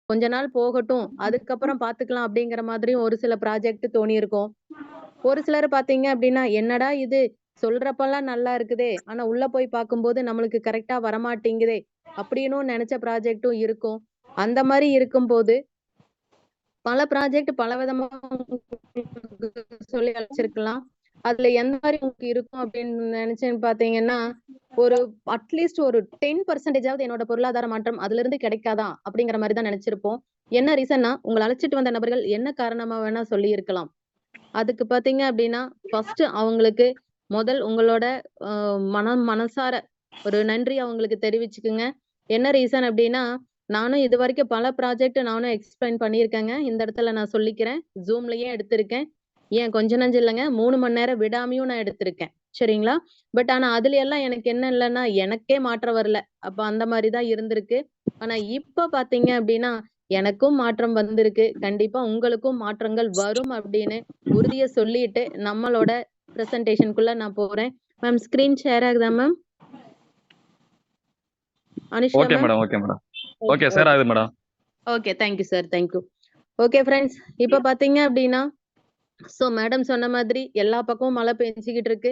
கொஞ்ச நாள் போகட்டும், அதுக்கப்புறம் பாத்துக்கலாம் அப்படிங்கிற மாதிரியும் ஒரு சில ப்ராஜெக்ட் தோணியிருக்கும். ஒரு சிலர் பாத்தீங்க அப்படின்னா, என்னடா இது சொல்றப்பலாம் நல்லா இருக்குதே! ஆனா உள்ள போய் பார்க்கும்போது நம்மளுக்கு கரெக்ட்டா வரமாட்டேங்குதே! அப்படின்னும் நெனச்ச ப்ராஜெக்ட்டும் இருக்கும். அந்த மாரி இருக்கும்போது, பல ப்ராஜெக்ட் பலவிதமா சொல்லி அழைச்சிருக்கலாம். அதுல எந்த மாரி உங்களுக்கு இருக்கும் அப்படின்னு நெனச்சேன்னு பாத்தீங்கன்னா, ஒரு அட்லீஸ்ட் ஒரு 10% என்னோட பொருளாதார மாற்றம் அதிலிருந்து கிடைக்காதா? அப்படிங்கிற மாரி தான் நெனச்சிருப்போம். என்ன ரீசன்னா, உங்கள அழைச்சிட்டு வந்த நபர்கள் என்ன காரணமா வேணா சொல்லியிருக்கலாம். அதுக்கு பாத்தீங்க அப்படின்னா, ஃபர்ஸ்ட் அவங்களுக்கு முதல் உங்களோட அ மனசார ஒரு நன்றி அவங்களுக்கு தெரிவிச்சுக்குங்க. என்ன ரீசன் அப்படின்னா, நானும் இதுவரைக்கும் பல ப்ராஜெக்ட் நானும் எக்ஸ்பிளைன் பண்ணியிருக்கேங்க. இந்த இடத்துல நான் சொல்லிக்கிறேன். Zoomலயே எடுத்திருக்கேன். ஏன் கொஞ்ச நஞ்சம் இல்லங்க. 3 மணி நேரம் விடாமயும் நான் எடுத்திருக்கேன். சரிங்களா? பட் ஆனா அதுல எல்லாம் எனக்கு என்ன இல்லன்னா, எனக்கே மாற்றம் வரல. அப்ப அந்த மாரி தான் இருந்திருக்கு. ஆனா இப்ப பாத்தீங்க அப்படின்னா, எனக்கும் மாற்றம் வந்திருக்கு. கண்டிப்பா உங்களுக்கும் மாற்றங்கள் வரும் அப்படின்னு உறுதியா சொல்லிட்டு, நம்மளோட பிரசன்டேஷன்க்குள்ள நான் போறேன். மேம் ஸ்கிரீன் ஷேர் ஆகுதா ma'am? Anushya okay ma'am? Madam, okay madam. Okay, okay sir, okay. ஆகுது madam. Okay. Thank you sir. Thank you. Okay friends. இப்ப பாத்தீங்க அப்படின்னா, மேடம் சொன்ன மாதிரி எல்லா பக்கமும் மழை பெஞ்சுகிட்டு இருக்கு.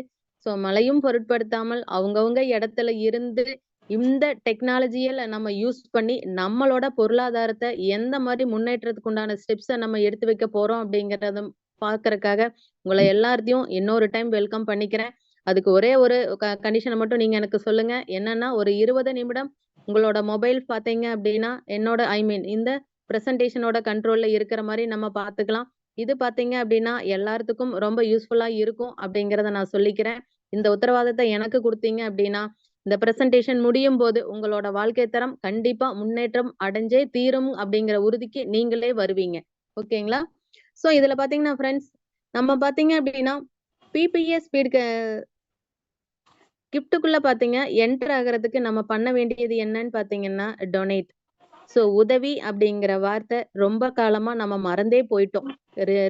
மழையும் பொருட்படுத்தாமல் அவங்கவங்க இடத்துல இருந்து இந்த டெக்னாலஜியல நம்ம யூஸ் பண்ணி நம்மளோட பொருளாதாரத்த எந்த மாரி முன்னேற்றத்துக்கு உண்டான ஸ்டெப்ஸ நம்ம எடுத்து வைக்க போறோம் அப்படிங்கிறத பார்க்கறக்காக உங்கள எல்லாத்தையும் இன்னொரு டைம் வெல்கம் பண்ணிக்கிறேன். அதுக்கு ஒரே ஒரு கண்டிஷன மட்டும் நீங்க எனக்கு சொல்லுங்க. என்னன்னா ஒரு 20 நிமிடம் உங்களோட மொபைல் பார்த்தீங்க அப்படின்னா, என்னோட ஐ மீன் இந்த பிரசன்டேஷனோட கண்ட்ரோல்ல இருக்கிற மாரி நம்ம பார்த்துக்கலாம். இது பார்த்தீங்க அப்படின்னா, எல்லாத்துக்கும் ரொம்ப யூஸ்ஃபுல்லா இருக்கும் அப்படிங்கிறத நான் சொல்லிக்கிறேன். இந்த உத்தரவாதத்த எனக்கு குடுத்தீங்க அப்படின்னா, இந்த பிரசன்டேஷன் முடியும்போது உங்களோட வாழ்க்கை தரம் கண்டிப்பா முன்னேற்றம் அடைஞ்சே தீரும் அப்படிங்கிற உறுதிக்கு நீங்களே வருவீங்க. ஓகேங்களா? இதுல பார்த்தீங்கன்னா ஃபிரெண்ட்ஸ், நம்ம பார்த்தீங்க அப்படின்னா, பிபிஏ ஸ்பீட் கிஃப்ட்டுக்குள்ள பார்த்தீங்க, என்டர் ஆகுறதுக்கு நம்ம பண்ண வேண்டியது என்னன்னு பார்த்தீங்கன்னா, டொனேட். உதவி அப்படிங்கிற வார்த்தை ரொம்ப காலமா நம்ம மறந்தே போயிட்டோம்.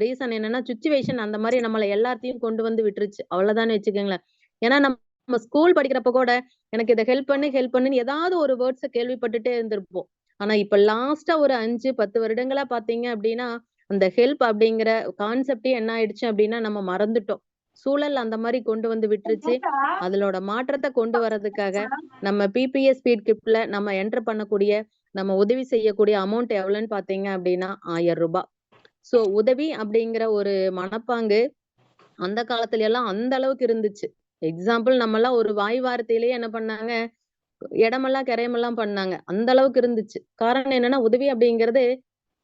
ரீசன் என்னன்னா, சிச்சுவேஷன் அந்த மாரி நம்மள எல்லாத்தையும் கொண்டு வந்து விட்டுருச்சு. அவ்வளவுதான்னு வச்சுக்கங்களேன். ஏன்னா நம்ம ஸ்கூல் படிக்கிறப்ப கூட, எனக்கு இத ஹெல்ப் பண்ணு, ஹெல்ப் பண்ணுன்னு ஏதாவது ஒரு வேர்ட்ஸ கேள்விப்பட்டுட்டே இருந்திருப்போம். ஆனா இப்ப லாஸ்ட்டா ஒரு 5, 10 வருடங்களா பார்த்தீங்க அப்படின்னா, அந்த ஹெல்ப் அப்படிங்கிற கான்செப்ட்டே என்ன ஆயிடுச்சு அப்படின்னா, நம்ம மறந்துட்டோம். சூழல் அந்த மாரி கொண்டு வந்து விட்டுருச்சு. அதனோட மாற்றத்த கொண்டு வரதுக்காக, நம்ம பிபிஏ ஸ்பீட் கிஃப்ட்ல நம்ம என்டர் பண்ணக்கூடிய நம்ம உதவி செய்யக்கூடிய அமௌண்ட் எவ்வளவுன்னு பார்த்தீங்க அப்படின்னா, ரூ. 1000. உதவி அப்படிங்கிற ஒரு மனப்பாங்கு அந்த காலத்துல எல்லாம் அந்த அளவுக்கு இருந்துச்சு. எக்ஸாம்பிள் நம்மலாம் ஒரு வாய் வார்த்தையிலேயே என்ன பண்ணாங்க, இடமெல்லாம் கரையமெல்லாம் பண்ணாங்க. அந்த அளவுக்கு இருந்துச்சு. காரணம் என்னன்னா, உதவி அப்படிங்கிறது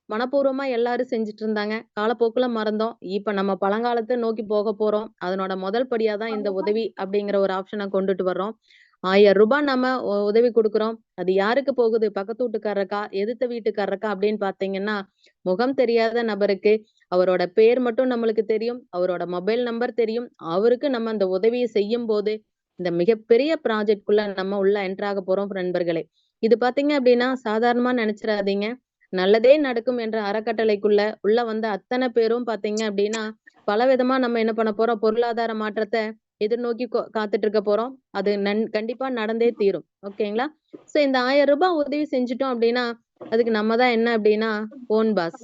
மனப்பூர்வமா எல்லாரும் செஞ்சுட்டு இருந்தாங்க. காலப்போக்குல மறந்தோம். இப்ப நம்ம பழங்காலத்த நோக்கி போக போறோம். அதனோட முதல் படியா தான் இந்த உதவி அப்படிங்கிற ஒரு ஆப்ஷன கொண்டுட்டு வர்றோம். ரூ. 1000 நம்ம உதவி குடுக்குறோம். அது யாருக்கு போகுது? பக்கத்து வீட்டுக்காரருக்கா? எதிர்த்த வீட்டுக்காரருக்கா? அப்படின்னு பார்த்தீங்கன்னா, முகம் தெரியாத நபருக்கு அவரோட பேர் மட்டும் நம்மளுக்கு தெரியும். அவரோட மொபைல் நம்பர் தெரியும். அவருக்கு நம்ம அந்த உதவிய செய்யும்போது, இந்த மிகப்பெரிய ப்ராஜெக்ட்குள்ள நம்ம உள்ள என்டர் ஆக போறோம் நண்பர்களே. இது பார்த்தீங்க அப்படின்னா, சாதாரணமா நெனச்சிராதீங்க. நல்லதே நடக்கும் என்ற அறக்கட்டளைக்குள்ள உள்ள வந்த அத்தன பேரும் பார்த்தீங்க அப்படின்னா, பலவிதமா நம்ம என்ன பண்ண போறோம்? பொருளாதார மாற்றத்த எதிர்நோக்கி காத்துட்டு இருக்க போறோம். அது கண்டிப்பா நடந்தே தீரும். ஓகேங்களா? இந்த ரூ. 1000 உதவி செஞ்சுட்டோம் அப்படின்னா, அதுக்கு நம்ம தான் என்ன அப்படின்னா, ஓன் பாஸ்.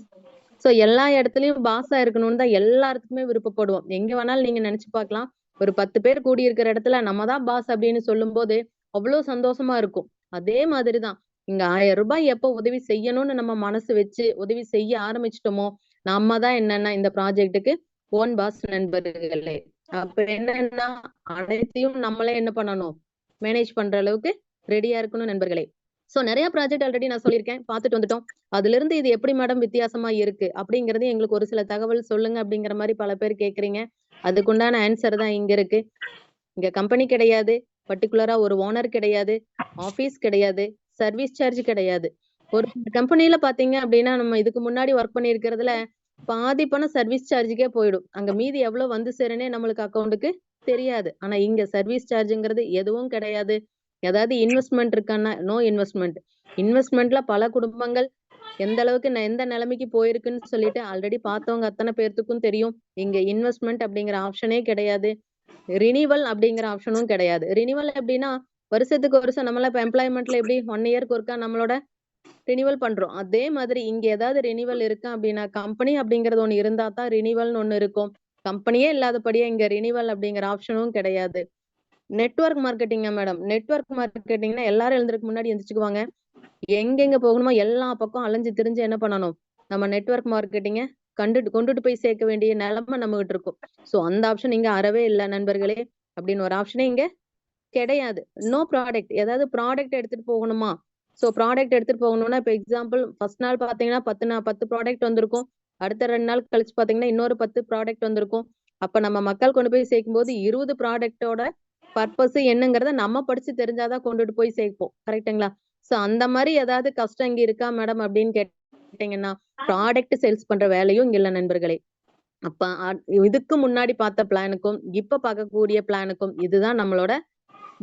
எல்லா இடத்துலயும் பாஸா இருக்கணும்னு தான் எல்லாத்துக்குமே விருப்பப்படுவோம். எங்க வேணாலும் நீங்க நெனச்சு பார்க்கலாம். ஒரு 10 பேர் கூடியிருக்கிற இடத்துல நம்ம தான் பாஸ் அப்படின்னு சொல்லும்போது, அவ்ளோ சந்தோஷமா இருக்கும். அதே மாதிரி தான். இங்க ரூ. 1000 எப்போ உதவி செய்யணும்னு நம்ம மனசு வச்சு உதவி செய்ய ஆரம்பிச்சுட்டோமோ, நம்ம தான் என்னன்னா இந்த ப்ராஜெக்ட்டுக்கு ஓன் பாஸ் நண்பர்களே. அப்ப என்னன்னா, அனைத்தையும் நம்மளே என்ன பண்ணணும்? மேனேஜ் பண்ற அளவுக்கு ரெடியா இருக்கணும் நண்பர்களே. நெறைய ப்ராஜெக்ட் ஆல்ரெடி நான் சொல்லியிருக்கேன். பார்த்துட்டு வந்துட்டோம். அதிலிருந்து இது எப்படி மேடம் வித்தியாசமா இருக்கு? அப்படிங்கிறது எங்களுக்கு ஒரு சில தகவல் சொல்லுங்க அப்படிங்கிற மாரி பல பேர் கேட்கிறீங்க. அதுக்குண்டான ஆன்சர் தான் இங்க இருக்கு. இங்க கம்பெனி கிடையாது. பர்ட்டிகுலரா ஒரு ஓனர் கிடையாது. ஆபீஸ் கிடையாது. சர்வீஸ் சார்ஜ் கிடையாது. ஒரு கம்பெனில பார்த்தீங்க அப்படின்னா, நம்ம இதுக்கு முன்னாடி வொர்க் பண்ணியிருக்கிறதுல பாதி பணம் சர்வீஸ் சார்ஜ்க்கே போயிடும். அங்க மீதி எவ்வளோ வந்து சேரும்னே நம்மளுக்கு அக்கவுண்ட்க்கு தெரியாது. ஆனா இங்க சர்வீஸ் சார்ஜ்ங்கிறது எதுவும் கிடையாது. ஏதாவது இன்வெஸ்ட்மென்ட் இருக்கான்னா, நோ இன்வெஸ்ட்மென்ட். இன்வெஸ்ட்மென்ட்ல பல குடும்பங்கள் எந்த அளவுக்கு எந்த நிலைமைக்கு போயிருக்குன்னு சொல்லிட்டு ஆல்ரெடி பார்த்தவங்க அத்தன பேர்த்துக்கும் தெரியும். இங்க இன்வெஸ்ட்மென்ட் அப்படிங்கிற ஆப்ஷனே கிடையாது. ரினிவல் அப்படிங்கிற ஆப்ஷனும் கிடையாது. ரினிவல் எப்படின்னா, வருஷத்துக்கு வருஷம் நம்மலாம் இப்ப எம்ப்ளாய்மென்ட்ல எப்படி 1 இயர்க்கு ஒருக்கா நம்மளோட ரினிவல் பண்றோம். அதே மாதிரி இங்க ஏதாவது ரினிவல் இருக்கா அப்படின்னா, கம்பெனி அப்படிங்கிறது ஒண்ணு இருந்தா தான் ரினிவல்னு ஒண்ணு இருக்கும். கம்பெனியே இல்லாதபடியா இங்க ரினிவல் அப்படிங்கிற ஆப்ஷனும் கிடையாது. நெட்வொர்க் மார்க்கெட்டிங்கா மேடம். நெட்வொர்க் மார்க்கெட்டிங்னா எல்லாரும் எழுந்திருக்கு முன்னாடி எந்திரிச்சுக்குவாங்க. எங்கெங்க போகணுமோ எல்லா பக்கம் அலைஞ்சு திரிஞ்சு என்ன பண்ணணும்? நம்ம நெட்வொர்க் மார்க்கெட்டிங்க கொண்டுட்டு போய் சேர்க்க வேண்டிய நிலைமை நம்மகிட்ட இருக்கும். சோ அந்த ஆப்ஷன் இங்க அறவே இல்ல நண்பர்களே. அப்படின்னு ஒரு ஆப்ஷனே இங்க கிடையாது. No product. ஏதாவது ப்ராடக்ட் எடுத்துட்டு போகணுமா? சோ ப்ராடக்ட் எடுத்துட்டு போகணும்னா, இப்ப எக்ஸாம்பிள் ஃபர்ஸ்ட் நாள் பார்த்தீங்கன்னா 10 ப்ராடக்ட் வந்திருக்கும். அடுத்த 2 நாள் கழிச்சு பார்த்தீங்கன்னா, இன்னொரு 10 ப்ராடக்ட் வந்திருக்கும். அப்ப நம்ம மக்கள் கொண்டு போய் சேர்க்கும்போது 20 ப்ராடக்ட்டோட பர்ப்பஸ் என்னங்கிறத நம்ம படிச்சு தெரிஞ்சா தான் கொண்டுட்டு போய் சேர்ப்போம். கரெக்ட்டுங்களா? சோ அந்த மாரி ஏதாவது கஷ்டம் இங்க இருக்கா மேடம் அப்படின்னு கேட்டீங்கன்னா, ப்ராடக்ட் சேல்ஸ் பண்ற வேலையும் இங்க இல்ல நண்பர்களே. அப்ப இதுக்கு முன்னாடி பார்த்த பிளானுக்கும், இப்ப பார்க்கக்கூடிய பிளானுக்கும் இதுதான் நம்மளோட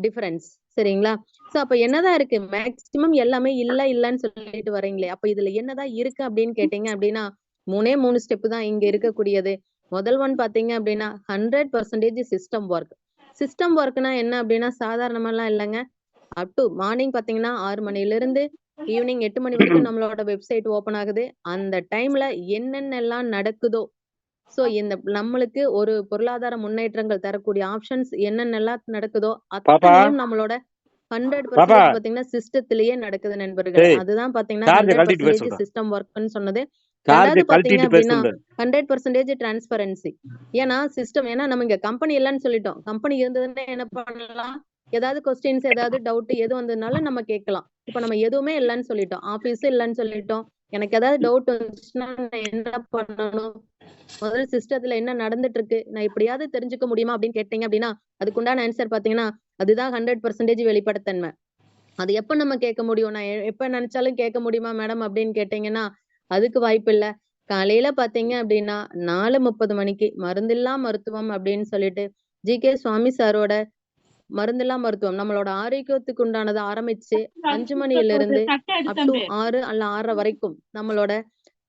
டிஃபரன்ஸ். சரிங்களா? சோ அப்ப என்னதான் இருக்கு? மேக்ஸிமம் எல்லாமே இல்ல, இல்லன்னு சொல்லிட்டு வரீங்களே. அப்ப இதுல என்னதான் இருக்கு அப்படின்னு கேட்டீங்க அப்படின்னா, 3 ஸ்டெப் தான் இங்க இருக்கக்கூடியது. முதல் ஒன் பார்த்தீங்க அப்படின்னா, 100% சிஸ்டம் ஒர்க். சிஸ்டம் ஒர்க்னா என்ன அப்படின்னா, சாதாரணமாலாம் இல்லங்க. அப் டூ மார்னிங் பார்த்தீங்கன்னா 6 மணியிலிருந்து ஈவினிங் 8 மணி வரைக்கும் நம்மளோட வெப்சைட் ஓப்பன் ஆகுது. அந்த டைம்ல என்னென்னலாம் நடக்குதோ, சோ இந்த நம்மளுக்கு ஒரு பொருளாதார முன்னேற்றங்கள் தரக்கூடிய ஆப்ஷன்ஸ் என்னென்னலாம் நடக்குதோ, பாப்பா அத்தனையும் நம்மளோட பாப்பா 100% பாத்தீங்கன்னா சிஸ்டத்திலேயே நடக்குது நண்பர்களே. டேய் அதுதான் பாத்தீங்கன்னா சார்ஜ கழட்டிட்டு பேச 100% சொல்றேன். சிஸ்டம் ஒர்க்ன்னு சொன்னது. சார்ஜ 2வது பாத்தீங்க கழட்டிட்டு பேச அப்படின்னா சொல்றேன். 100% டிரான்ஸ்பரன்சி. ஏன்னா நம்ம இங்க கம்பெனி இல்லன்னு சொல்லிட்டோம். கம்பெனி இருந்ததுன்னா என்ன பண்ணலாம்? ஏதாவது கொஸ்டின்ஸ், ஏதாவது டவுட் எது வந்ததுனாலும் நம்ம கேட்கலாம். இப்ப நம்ம எதுவுமே இல்லன்னு சொல்லிட்டோம். ஆபீஸும் இல்லன்னு சொல்லிட்டோம். எனக்கு ஏதாவது டவுட் வந்துச்சுன்னா நான் என்ன பண்ணணும்? முதல்ல சிஸ்டத்துல என்ன நடந்துட்டு இருக்கு? நான் எப்படியாவது தெரிஞ்சுக்க முடியுமா அப்படின்னு கேட்டீங்க அப்படின்னா, அதுக்குண்டான ஆன்சர் பாத்தீங்கன்னா, அதுதான் 100% வெளிப்படைத்தன்மை. அது எப்ப நம்ம கேட்க முடியும்? நான் எப்ப நினைச்சாலும் கேட்க முடியுமா மேடம் அப்படின்னு கேட்டீங்கன்னா, அதுக்கு வாய்ப்பில்ல. காலையில பார்த்தீங்க அப்படின்னா, 4:30 மணிக்கு மருந்தில்லா மருத்துவம் அப்படின்னு சொல்லிட்டு, ஜி.கே. சுவாமி சாரோட மருந்தில்லா மருத்துவம் நம்மளோட ஆரோக்கியத்துக்கு உண்டானத ஆரம்பிச்சு 5 மணியிலிருந்து அப் டூ 6 அல்ல 6:30 வரைக்கும் நம்மளோட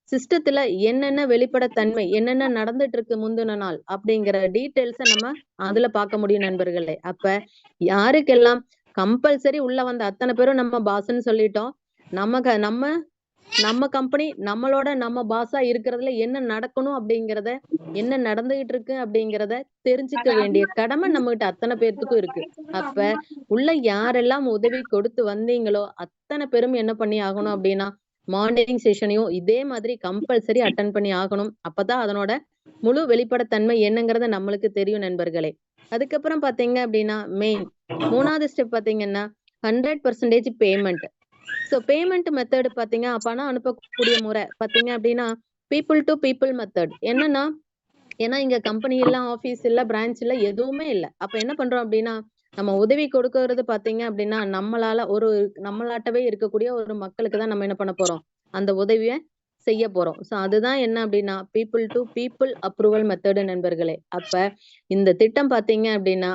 சிஸ்டத்துல என்னென்ன வெளிப்படைத்தன்மை, என்னென்ன நடந்துட்டு இருக்கு முந்தின நாள் அப்படிங்கிற டீட்டெயில்ஸ நம்ம அதுல பார்க்க முடியும் நண்பர்களே. அப்ப யாருக்கெல்லாம் கம்பல்சரி உள்ள வந்த அத்தன பேரும் நம்ம பாஸ்ன்னு சொல்லிட்டோம். நம்ம நம்ம கம்பெனி நம்ம பாஸா இருக்கிறதுல என்ன நடக்கணும் அப்படிங்கிறத, என்ன நடந்துகிட்டு இருக்கு அப்படிங்கிறத தெரிஞ்சுக்க வேண்டிய கடமை நம்மகிட்ட அத்தன பேத்துக்கும் இருக்கு. அப்ப உள்ள யாரெல்லாம் உதவி கொடுத்து வந்தீங்களோ, அத்தன பேரும் என்ன பண்ணி ஆகணும் அப்படின்னா, மார்னிங் செஷனையும் இதே மாதிரி கம்பல்சரி அட்டெண்ட் பண்ணி ஆகணும். அப்பதான் அதனோட முழு வெளிப்படைத்தன்மை என்னங்கிறது நம்மளுக்கு தெரியும் நண்பர்களே. அதுக்கப்புறம் பார்த்தீங்க அப்படின்னா, 3வது ஸ்டெப் பார்த்தீங்கன்னா, 100% பேமெண்ட். சோ பேமெண்ட் மெத்தட் பார்த்தீங்க, பணம் அனுப்பக்கூடிய முறை பார்த்தீங்க அப்படின்னா, பீப்பிள் டூ பீப்பிள் மெத்தட். என்னன்னா, ஏன்னா இங்க கம்பெனி இல்ல, ஆபீஸ் இல்ல, பிரான்ச் இல்ல, எதுவுமே இல்ல. அப்ப என்ன பண்றோம் அப்படின்னா, நம்ம உதவி கொடுக்கிறது பார்த்தீங்க அப்படின்னா, நம்மளாட்டவே இருக்கக்கூடிய ஒரு மக்களுக்கு தான் நம்ம என்ன பண்ண போறோம்? அந்த உதவிய செய்ய போறோம். சோ அதுதான் என்ன அப்படின்னா, people to people approval method நண்பர்களே. அப்ப இந்த திட்டம் பார்த்தீங்க அப்படின்னா,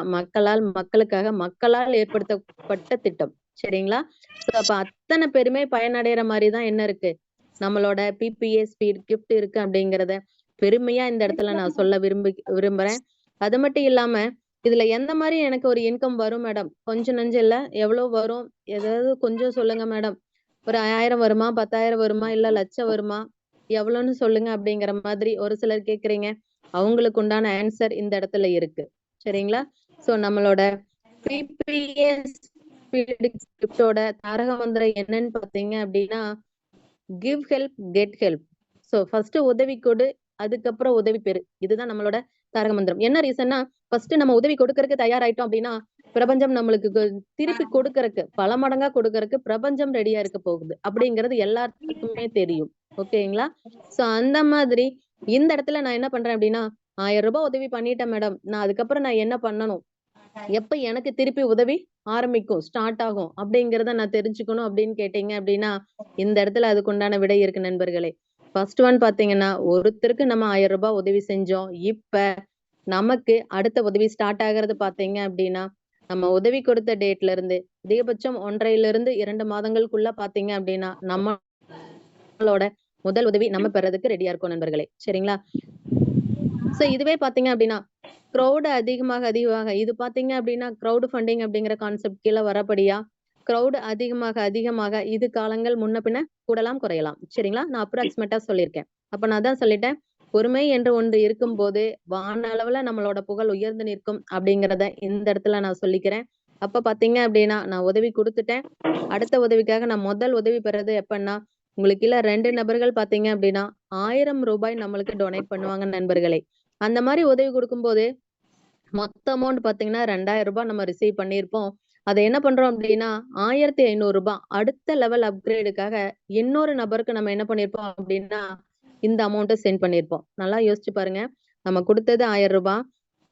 மக்களுக்காக மக்களால் ஏற்படுத்தப்பட்ட திட்டம். சரிங்களா? சோ அப்ப அத்தன பேருமே பயனடைற மாரி தான் என்ன இருக்கு? நம்மளோட பிபிஏ ஸ்பீட் கிஃப்ட் இருக்கு அப்படிங்கிறத பெருமையா இந்த இடத்துல நான் சொல்ல விரும்புறேன். அது மட்டும் இல்லாம, இதுல எந்த மாரி எனக்கு ஒரு இன்கம் வரும் மேடம்? கொஞ்சம் நஞ்சம் இல்ல. எவ்வளவு வரும்? ஏதாவது கொஞ்சம் சொல்லுங்க மேடம். ஒரு 1000 வருமா? 10,000 வருமா? இல்ல லட்சம் வருமா? எவ்வளோன்னு சொல்லுங்க அப்படிங்கிற மாதிரி ஒரு சிலர் கேட்கிறீங்க. அவங்களுக்கு உண்டான ஆன்சர் இந்த இடத்துல இருக்கு. சரிங்களா? சோ நம்மளோட பிபிஎஸ் ஸ்பீட் கிஃப்ட்டோட தாரக மந்திரம் என்னன்னு பார்த்தீங்க அப்படின்னா, give help, get help. So first உதவி கொடு, அதுக்கப்புறம் உதவி பெறு. இதுதான் நம்மளோட தாரக மந்திரம். என்ன ரீசன்னா, ஃபர்ஸ்ட் நம்ம உதவி கொடுக்கறதுக்கு தயாராயிட்டோம் அப்படின்னா, பிரபஞ்சம் நம்மளுக்கு திருப்பி கொடுக்கறக்கு, பல மடங்கா கொடுக்கறக்கு பிரபஞ்சம் ரெடியா இருக்க போகுது. அப்படிங்கிறது எல்லாத்துக்குமே தெரியும். ஓகேங்களா? சோ அந்த மாதிரி இந்த இடத்துல நான் என்ன பண்றேன் அப்படின்னா, ரூ. 1000 உதவி பண்ணிட்டேன் மேடம். நான் அதுக்கப்புறம் நான் என்ன பண்ணணும்? எப்ப எனக்கு திருப்பி உதவி ஆரம்பிக்கும், ஸ்டார்ட் ஆகும் அப்படிங்கிறத நான் தெரிஞ்சுக்கணும் அப்படின்னு கேட்டீங்க அப்படின்னா, இந்த இடத்துல அதுக்குண்டான விடை இருக்கு நண்பர்களே. ஃபர்ஸ்ட் ஒன் பாத்தீங்கன்னா, ஒருத்தருக்கு நம்ம ரூ. 1000 உதவி செஞ்சோம். இப்ப நமக்கு அடுத்த உதவி ஸ்டார்ட் ஆகுறது பாத்தீங்க அப்படின்னா, நம்ம உதவி கொடுத்த டேட்ல இருந்து அதிகபட்சம் 1 1/2 2 மாதங்களுக்குள்ள பாத்தீங்க அப்படின்னா, நம்மளோட முதல் உதவி நம்ம பெறதுக்கு ரெடியா இருக்கோம் நண்பர்களே. சரிங்களா? சோ இதுவே பாத்தீங்க அப்படின்னா, கிரவுட் அதிகமாக இது பாத்தீங்க அப்படின்னா, கிரவுட் ஃபண்டிங் அப்படிங்கிற கான்செப்ட் கீழ வரப்படியா, கிரௌட் அதிகமாக இது காலங்கள் முன்ன பின்ன கூடலாம் குறையலாம். சரிங்களா? நான் அப்ராக்ஸிமேட்டா சொல்லியிருக்கேன். அப்ப நான் அதான் சொல்லிட்டேன். பொறுமை என்று ஒன்று இருக்கும்போது வான அளவுல நம்மளோட புகழ் உயர்ந்து நிற்கும் அப்படிங்கிறத இந்த இடத்துல நான் சொல்லிக்கிறேன். அப்ப பாத்தீங்க அப்படின்னா நான் உதவி குடுத்துட்டேன். அடுத்த உதவிக்காக நான் முதல் உதவி பெறது எப்பன்னா, உங்களுக்கு கீழ 2 நபர்கள் பாத்தீங்க அப்படின்னா, ரூ. 1000 நம்மளுக்கு டொனேட் பண்ணுவாங்க நண்பர்களே. அந்த மாரி உதவி குடுக்கும்போது மொத்த அமௌண்ட் பாத்தீங்கன்னா ரூ. 2000 நம்ம ரிசீவ் பண்ணியிருப்போம். அத என்ன பண்றோம் அப்டின்னா, ரூ. 1500 அடுத்த லெவல் அப்கிரேடுக்காக இன்னொரு நபருக்கு நம்ம என்ன பண்ணியிருப்போம் அப்டின்னா, இந்த அமௌண்ட்ட சென்ட் பண்ணியிருப்போம். நல்லா யோசிச்சு பாருங்க. நம்ம குடுத்தது ரூ. 1000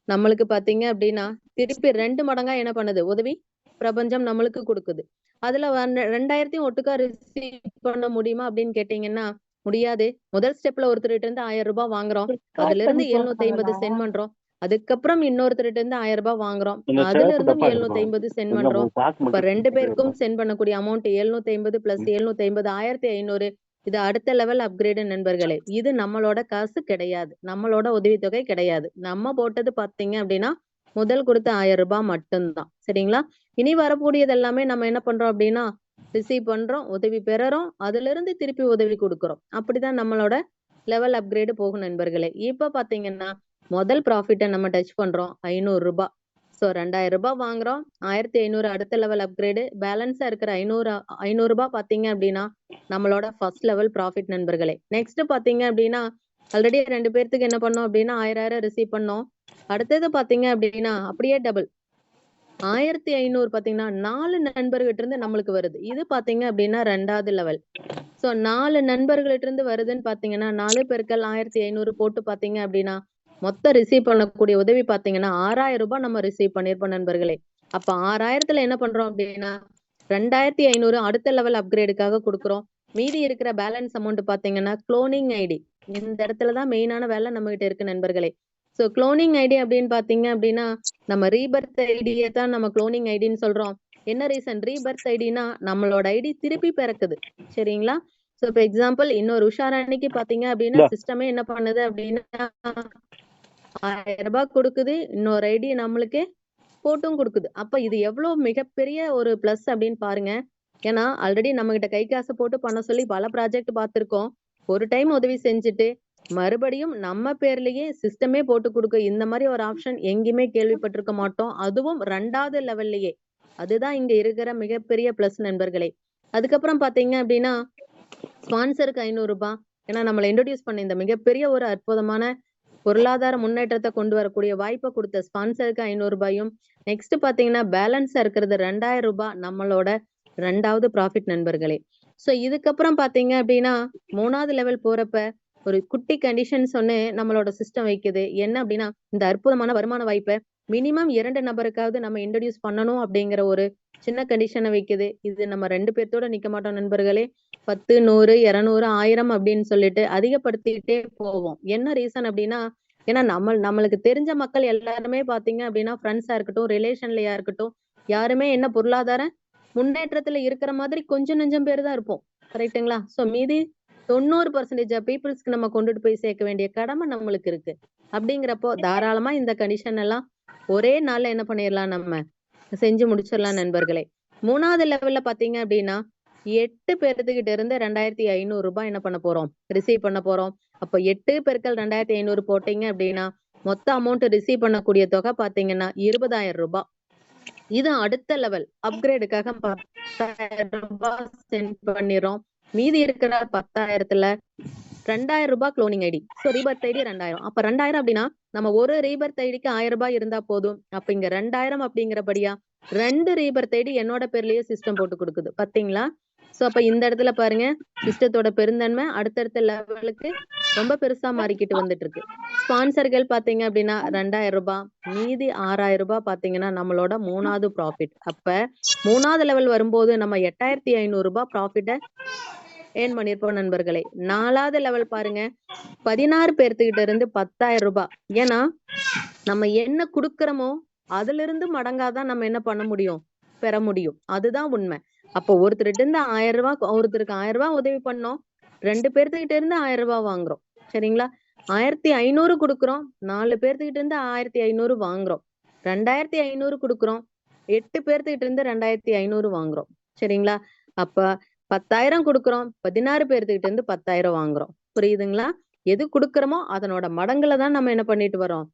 நம்மளுக்கு பாத்தீங்க அப்டின்னா, திருப்பி 2 மடங்கா என்ன பண்ணுது? உதவி பிரபஞ்சம் நம்மளுக்கு குடுக்குது. அதுல 2000த்தையும் ஒட்டுக்கா ரிசீவ் பண்ண முடியுமா அப்டின்னு கேட்டீங்கன்னா, முடியாது. முதல் ஸ்டெப்ல ஒருத்தர்ட்ட இருந்து ரூ. 1000 வாங்குறோம். அதிலிருந்து 750 சென்ட் பண்றோம். அதுக்கப்புறம் இன்னொருத்தர்ட்ட இருந்து ரூ. 1000 வாங்குறோம். இந்த அதுல சிவப்பு இருந்தும் டப்பா எடுத்துக்கோ. 750 சென்ட் இந்த பண்றோம். பாக்கு இப்ப 2 மட்டும் பேருக்கும் சென்ட் பண்ணக்கூடிய அமௌண்ட் 750 பிளஸ் 750 1500 இது அடுத்த லெவல் அப்கிரேட் நண்பர்களே. இது நம்மளோட காசு கிடையாது. நம்மளோட உதவித்தொகை கிடையாது. நம்ம போட்டது பாத்தீங்க அப்படின்னா, முதல் குடுத்த ரூ. 1000 மட்டும் தான். சரிங்களா? இனி வரக்கூடியது எல்லாமே நம்ம என்ன பண்றோம் அப்படின்னா, ரிசீவ் பண்றோம், உதவி பெறுறோம், அதிலிருந்து திருப்பி உதவி குடுக்குறோம். அப்படிதான் நம்மளோட லெவல் அப்கிரேட் போகும் நண்பர்களே. இப்ப பாத்தீங்கன்னா, முதல் ப்ராஃபிட்ட நம்ம டச் பண்றோம் ரூ. 500. சோ ரூ. 2000 வாங்குறோம். 1500 அடுத்த லெவல் அப்கிரேட். பேலன்ஸா இருக்கிற ரூ. 500 பாத்தீங்க அப்படின்னா, நம்மளோட ஃபர்ஸ்ட் லெவல் ப்ராஃபிட் நண்பர்களே. நெக்ஸ்ட் பாத்தீங்க அப்படின்னா, ஆல்ரெடி 2 பேர்த்துக்கு என்ன பண்ணோம் அப்படின்னா, 1000 ரிசீவ் பண்ணோம். அடுத்தது பாத்தீங்க அப்படின்னா, அப்படியே டபுள். 1500 பாத்தீங்கன்னா, 4 நண்பர்கிட்ட இருந்து நம்மளுக்கு வருது. இது பாத்தீங்க அப்படின்னா 2வது லெவல். சோ 4 நண்பர்கள்ட்ட இருந்து வருதுன்னு பாத்தீங்கன்னா, 4 பெருக்கல் 1500 போட்டு பாத்தீங்க அப்படின்னா, மொத்த ரிசீவ் பண்ணக்கூடிய உதவி பாத்தீங்கன்னா, ரூ. 6000 நம்ம ரிசீவ் பண்ணியிருப்போம் நண்பர்களே. அப்ப 6000த்துல என்ன பண்றோம் அப்படின்னா, 2500 அடுத்த லெவல் அப்கிரேடுக்காக குடுக்குறோம். மீதி இருக்கிற பேலன்ஸ் அமௌண்ட் பாத்தீங்கன்னா, குளோனிங் ஐடி. இந்த இடத்துல தான் மெயினான வேலை நம்மகிட்ட இருக்கு நண்பர்களே. சோ குளோனிங் ஐடி அப்படின்னு பாத்தீங்க அப்படின்னா, நம்ம ரீபர்த் ஐடிய தான் நம்ம குளோனிங் ஐடின்னு சொல்றோம். என்ன ரீசன்? ரீபர்த் ஐடின்னா நம்மளோட ஐடி திருப்பி பிறக்குது. சரிங்களா? சோ இப்ப எக்ஸாம்பிள் இன்னொரு உஷாராணிக்கு பாத்தீங்க அப்படின்னா, சிஸ்டமே என்ன பண்ணுது அப்படின்னா, ரூ. 1000 குடுக்குது. இன்னொரு ஐடி நம்மளுக்கு போட்டும் குடுக்குது. அப்ப இது எவ்வளவு மிகப்பெரிய ஒரு பிளஸ் அப்படின்னு பாருங்க. ஏன்னா, ஆல்ரெடி நம்மகிட்ட கை காசு போட்டு பண்ண சொல்லி பல ப்ராஜெக்ட் பார்த்திருக்கோம். ஒரு டைம் உதவி செஞ்சுட்டு, மறுபடியும் நம்ம பேர்லயே சிஸ்டமே போட்டு குடுக்க இந்த மாரி ஒரு ஆப்ஷன் எங்கேயுமே கேள்விப்பட்டிருக்க மாட்டோம். அதுவும் 2வது லெவல்லயே. அதுதான் இங்க இருக்கிற மிகப்பெரிய பிளஸ் நண்பர்களே. அதுக்கப்புறம் பாத்தீங்க அப்படின்னா, ஸ்பான்சருக்கு ரூ. 500 ஏன்னா நம்மள இன்ட்ரோடியூஸ் பண்ண இந்த மிகப்பெரிய ஒரு அற்புதமான பொருளாதார முன்னேற்றத்த கொண்டு வரக்கூடிய வாய்ப்ப குடுத்த ஸ்பான்சருக்கு ரூ. 500 நெக்ஸ்ட் பாத்தீங்கன்னா, பேலன்ஸா இருக்கிறது ரூ. 2000 நம்மளோட 2வது ப்ராஃபிட் நண்பர்களே. சோ இதுக்கப்புறம் பாத்தீங்க அப்படின்னா, 3வது லெவல் போறப்ப ஒரு குட்டி கண்டிஷன்ஸ் ஒண்ணு நம்மளோட சிஸ்டம் வைக்குது. என்ன அப்படின்னா, இந்த அற்புதமான வருமான வாய்ப்ப மினிமம் 2 நபருக்காவது நம்ம இன்ட்ரோடியூஸ் பண்ணணும் அப்படிங்கிற ஒரு சின்ன கண்டிஷன வைக்குது. இது நம்ம 2 பேத்தோட நிக்க மாட்டோம் நண்பர்களே. 10, 100, 200, 1000 அப்படின்னு சொல்லிட்டு அதிகப்படுத்திக்கிட்டே போவோம். என்ன ரீசன் அப்படின்னா, ஏன்னா நம்மளுக்கு தெரிஞ்ச மக்கள் எல்லாருமே பாத்தீங்க அப்படின்னா, ஃப்ரெண்ட்ஸா இருக்கட்டும், ரிலேஷன்லயா இருக்கட்டும், யாருமே என்ன பொருளாதார முன்னேற்றத்துல இருக்கிற மாதிரி கொஞ்சம் நெஞ்சம் பேர் தான் இருப்போம். கரெக்ட்டுங்களா? சோ மீதி 90% பீப்பிள்ஸ்க்கு நம்ம கொண்டுட்டு போய் சேர்க்க வேண்டிய கடமை நம்மளுக்கு இருக்கு. அப்படிங்கிறப்போ தாராளமா இந்த கண்டிஷன் எல்லாம் ஒரே நாள்ல என்ன பண்ணிரலாம் நம்ம செஞ்சு முடிச்சிடலாம் நண்பர்களே. 3வது லெவல்ல பாத்தீங்க அப்படின்னா, 8 பேர்த்துக்கிட்ட இருந்து ரூ. 2500 என்ன பண்ண போறோம்? ரிசீவ் பண்ண போறோம். அப்ப 8 பெருக்கல் 2500 போட்டீங்க அப்படின்னா, மொத்த அமௌண்ட் ரிசீவ் பண்ணக்கூடிய தொகை பாத்தீங்கன்னா, ரூ. 20,000. இது அடுத்த லெவல் அப்கிரேடுக்காக ரூ. 10,000 சென்ட் பண்ணிறோம். மீதி இருக்கிற 10,000த்துல ரூ. 2000 cloning ID. So rebirth ID 2000. அப்ப 2000 அப்படின்னா, நம்ம ஒரு ரீபர்த் ஐடிக்கு ரூ. 1000 இருந்தா போதும். அப்ப இங்க 2000 அப்படிங்கிறபடியா 2 ரீபர்த் ஐடி என்னோட பேர்லயே சிஸ்டம் போட்டு குடுக்குது. பாத்தீங்களா? சோ அப்ப இந்த இடத்துல பாருங்க, சிஸ்டத்தோட பெருந்தன்மை அடுத்தடுத்த லெவலுக்கு ரொம்ப பெருசா மாறிக்கிட்டு வந்துட்டு இருக்கு. ஸ்பான்சர்கள் பாத்தீங்க அப்படின்னா ரூ. 2000 மீதி ரூ. 6000 பாத்தீங்கன்னா நம்மளோட 3வது ப்ராஃபிட். அப்ப 3வது லெவல் வரும்போது நம்ம ரூ. 8500 ப்ராஃபிட்ட ஏர்ன் பண்ணிருப்போம் நண்பர்களே. 4வது லெவல் பாருங்க, 16 பேர்த்துக்கிட்ட இருந்து ரூ. 10,000. ஏன்னா, நம்ம என்ன குடுக்குறோமோ, அதிலிருந்து மடங்காதான் நம்ம என்ன பண்ண முடியும்? பெற முடியும். அதுதான் உண்மை. அப்போ ஒருத்தர்ட்ட இருந்து ரூ. 1000 ஒருத்தருக்கு ரூ. 1000 உதவி பண்ணோம். 2 பேர்த்துக்கிட்ட இருந்து ரூ. 1000 வாங்குறோம். சரிங்களா? 1500 குடுக்குறோம். 4 பேர்த்துக்கிட்ட இருந்து 1500 வாங்குறோம். 2500 குடுக்குறோம். 8 பேர்த்துக்கிட்ட இருந்து 2500 வாங்குறோம். சரிங்களா? அப்ப 10,000 குடுக்குறோம். 16 பேர்த்துக்கிட்ட இருந்து 10,000 வாங்குறோம். புரியுதுங்களா? எது குடுக்குறோமோ அதனோட மடங்குல தான் நம்ம என்ன பண்ணிட்டு வரோம்?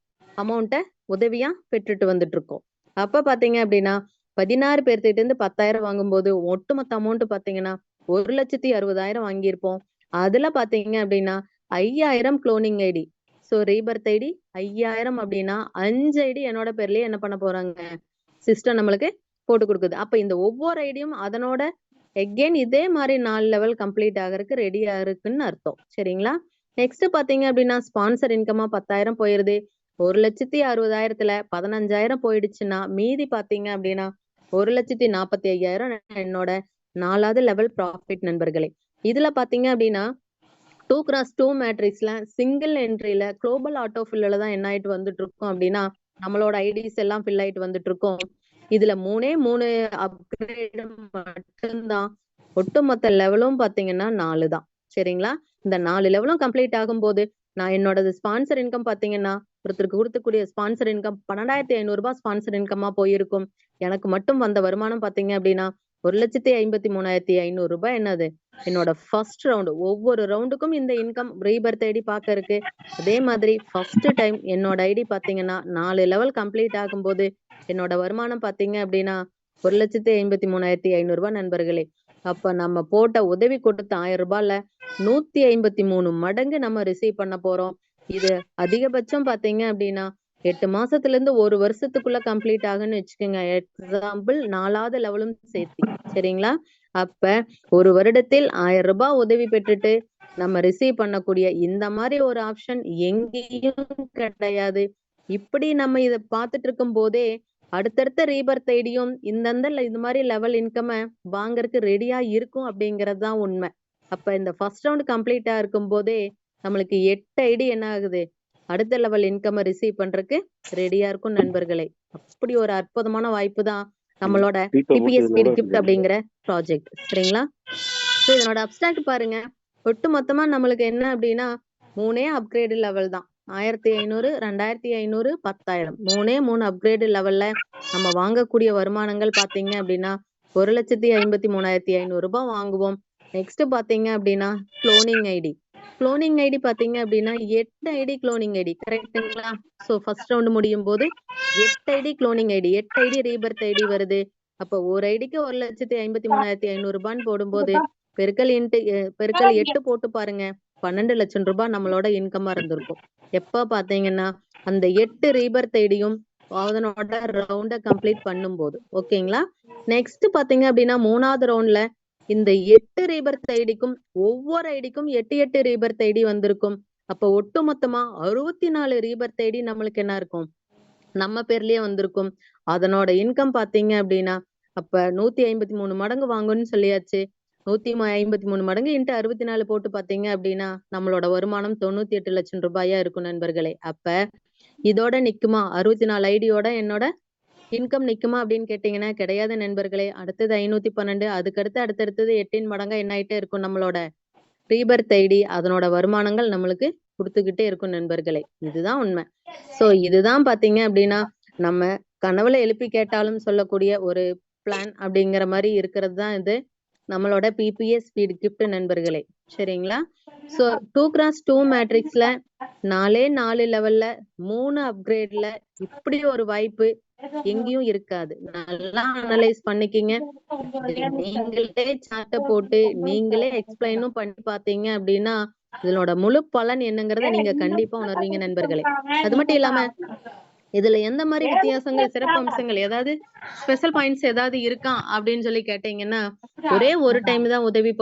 அமௌண்ட்ட உதவியா பெற்றுட்டு வந்துட்டு இருக்கோம். அப்ப பாத்தீங்க அப்படின்னா, 16 பேர்த்துக்கிட்ட இருந்து 10,000 வாங்கும்போது, ஒட்டுமொத்த அமௌண்ட் பாத்தீங்கன்னா, 1,60,000 வாங்கியிருப்போம். அதுல பாத்தீங்க அப்படின்னா, 5,000 cloning ID. So rebirth ID 5,000 அப்படின்னா 5 ஐடி என்னோட பேர்லயே என்ன பண்ண போறாங்க? சிஸ்டம் நம்மளுக்கு போட்டு குடுக்குது. அப்ப இந்த ஒவ்வொரு ஐடியும் அதனோட எகெயின் இதே மாரி 4 லெவல் கம்ப்ளீட் ஆகறதுக்கு ரெடியா இருக்குன்னு அர்த்தம். சரிங்களா? நெக்ஸ்ட் பாத்தீங்க அப்படின்னா, ஸ்பான்சர் இன்கமா 10,000 போயிருது. 1,60,000த்துல 15,000 போயிடுச்சுன்னா, மீதி பாத்தீங்க அப்படின்னா, 1,45,000 என்னோட 4வது லெவல் ப்ராஃபிட் நண்பர்களே. இதுல பாத்தீங்க அப்படின்னா, 2x2 மேட்ரிக்ஸ்ல single என்ட்ரில global auto fill தான் என்ன ஆயிட்டு வந்துட்டு இருக்கோம் அப்படின்னா, நம்மளோட ஐடிஸ் எல்லாம் ஃபில் ஆயிட்டு வந்துட்டு இருக்கோம். இதுல 3 அப்கிரேட் மட்டும்தான். ஒட்டுமொத்த லெவலும் பாத்தீங்கன்னா 4 தான். சரிங்களா? இந்த 4 லெவலும் கம்ப்ளீட் ஆகும்போது, நான் என்னோட ஸ்பான்சர் இன்கம் பாத்தீங்கன்னா, ஒருத்தருக்கு குடுக்கக்கூடிய ஸ்பான்சர் இன்கம் 12,500 ஸ்பான்சர் இன்கமா போயிருக்கும். எனக்கு மட்டும் வந்த வருமானம் பாத்தீங்க அப்படின்னா, 1,53,500 என்னது? என்னோட ஃபர்ஸ்ட் ரவுண்ட். ஒவ்வொரு ரவுண்டுக்கும் இந்த இன்கம் ரீபர்த் ஐடி பாக்க இருக்கு. அதே மாதிரி ஃபர்ஸ்ட் டைம் என்னோட ஐடி பாத்தீங்கன்னா 4 லெவல் கம்ப்ளீட் ஆகும்போது என்னோட வருமானம் பாத்தீங்க அப்படின்னா 1,53,500 நண்பர்களே. அப்ப நம்ம போட்ட உதவி கொடுத்த 1000 ரூபாயில 153 மடங்கு நம்ம ரிசீவ் பண்ண போறோம். இது அதிகபட்சம் பாத்தீங்க அப்படின்னா 8 மாசத்துல இருந்து 1 வருஷத்துக்குள்ள கம்ப்ளீட் ஆகுன்னு வச்சுக்கோங்க. எக்ஸாம்பிள் 4வது லெவலும் சேர்த்தி. சரிங்களா? அப்ப ஒரு வருடத்தில் 1000 ரூபாய் உதவி பெற்றுட்டு நம்ம ரிசீவ் பண்ணக்கூடிய இந்த மாதிரி ஒரு ஆப்ஷன் எங்கேயும் கிடையாது. இப்படி நம்ம இத பார்த்துட்டு இருக்கும் போதே அடுத்தடுத்த ரீபர்த் ஐடியும் இந்தந்த இது மாதிரி லெவல் இன்கம் வாங்கறதுக்கு ரெடியா இருக்கும் அப்படிங்கறது தான் உண்மை. அப்ப இந்த ஃபர்ஸ்ட் ரவுண்ட் கம்ப்ளீட்டா இருக்கும் போதே நம்மளுக்கு 8 ஐடி என்ன ஆகுது? அடுத்த லெவல் இன்கம் ரிசீவ் பண்றதுக்கு ரெடியா இருக்கும் நண்பர்களே. அப்படி ஒரு அற்புதமான வாய்ப்பு தான் நம்மளோட பிபிஎஸ் ஸ்பீட் கிஃப்ட் அப்படிங்கிற ப்ராஜெக்ட். சரிங்களா? சோ இதனோட அப்ஸ்ட்ராக்ட் பாருங்க. ஒட்டு மொத்தமா நம்மளுக்கு என்ன அப்படின்னா 3 அப்கிரேட் லெவல் தான். 1,500, 2,500, 10,000 3 அப்கிரேட் லெவல்ல நம்ம வாங்கக்கூடிய வருமானங்கள் பாத்தீங்க அப்படின்னா 1,53,500 ரூபாய் வாங்குவோம். நெக்ஸ்ட் பாத்தீங்க அப்படின்னா குளோனிங் ஐடி. குளோனிங் ஐடி பாத்தீங்க அப்படின்னா 8 ஐடி குளோனிங் ஐடி. கரெக்ட்டுங்களா? சோ ஃபர்ஸ்ட் ரவுண்ட் முடியும் போது 8 ID cloning ID, 8 ID rebirth ID வருது. அப்ப ஒரு ஐடிக்கு 1,53,500 ரூபான்னு போடும்போது பெருக்கல் 8 போட்டு பாருங்க. 12 லட்சம் ரூபாய் நம்மளோட இன்கமா இருந்திருக்கும். எப்ப பாத்தீங்கன்னா அந்த 8 ரீபர்த் ஐடியும் அதனோட ரவுண்ட கம்ப்ளீட் பண்ணும்போது. ஓகேங்களா? நெக்ஸ்ட் பாத்தீங்க அப்படின்னா 3வது ரவுண்ட்ல இந்த 8 ரீபர்த் ஐடிக்கும் ஒவ்வொரு ஐடிக்கும் 8 ரீபர்த் ஐடி வந்திருக்கும். அப்ப ஒட்டு மொத்தமா 64 ரீபர்த் ஐடி நம்மளுக்கு என்ன இருக்கும்? நம்ம பேர்லயே வந்திருக்கும். அதனோட இன்கம் பாத்தீங்க அப்படின்னா அப்ப 153 மடங்கு வாங்கும்னு சொல்லியாச்சு. 153 மடங்கு இன்ட்டு 64 போட்டு பாத்தீங்க அப்படின்னா நம்மளோட வருமானம் 98 லட்சம் ரூபாயா இருக்கும் நண்பர்களே. அப்ப இதோட நிக்குமா? 64 ஐடியோட என்னோட இன்கம் நிக்குமா அப்படின்னு கேட்டீங்கன்னா கிடையாது நண்பர்களே. அடுத்தது 512, அதுக்கடுத்து அடுத்தடுத்தது 8 மடங்கா என்ன ஆயிட்டே இருக்கும்? நம்மளோட ரீபர்த் ஐடி அதனோட வருமானங்கள் நம்மளுக்கு கொடுத்துக்கிட்டே இருக்கும் நண்பர்களே. இதுதான் உண்மை. சோ இதுதான் பாத்தீங்க அப்படின்னா நம்ம கனவுல எழுப்பி கேட்டாலும் சொல்லக்கூடிய ஒரு பிளான் அப்படிங்கிற மாதிரி இருக்கிறது தான் இது நம்மளோட பிபிஎஸ் ஸ்பீட் கிஃப்ட் நண்பர்களே. சரிங்களா? சோ 2x2 மேட்ரிக்ஸ்ல 4 லெவல்ல 3 அப்கிரேட்ல இப்படி ஒரு வாய்ப்பு எங்கேயும் இருக்காது. நல்லா அனலைஸ் பண்ணிக்கிங்க. நீங்களே சார்ட்ட போட்டு நீங்களே எக்ஸ்பிளைனும் பண்ணி பாத்தீங்க அப்படின்னா இதனோட முழு பலன் என்னங்கறத நீங்க கண்டிப்பா உணர்வீங்க நண்பர்களே. அது மட்டும் இல்லாம இதுல எந்த மாதிரி வித்தியாசங்கள், சிறப்பு அம்சங்கள், ஏதாவது ஸ்பெஷல் பாயிண்ட்ஸ் ஏதாவது இருக்கா அப்படின்னு சொல்லி கேட்டீங்கன்னா ஒரே ஒரு டைம் தான் உதவி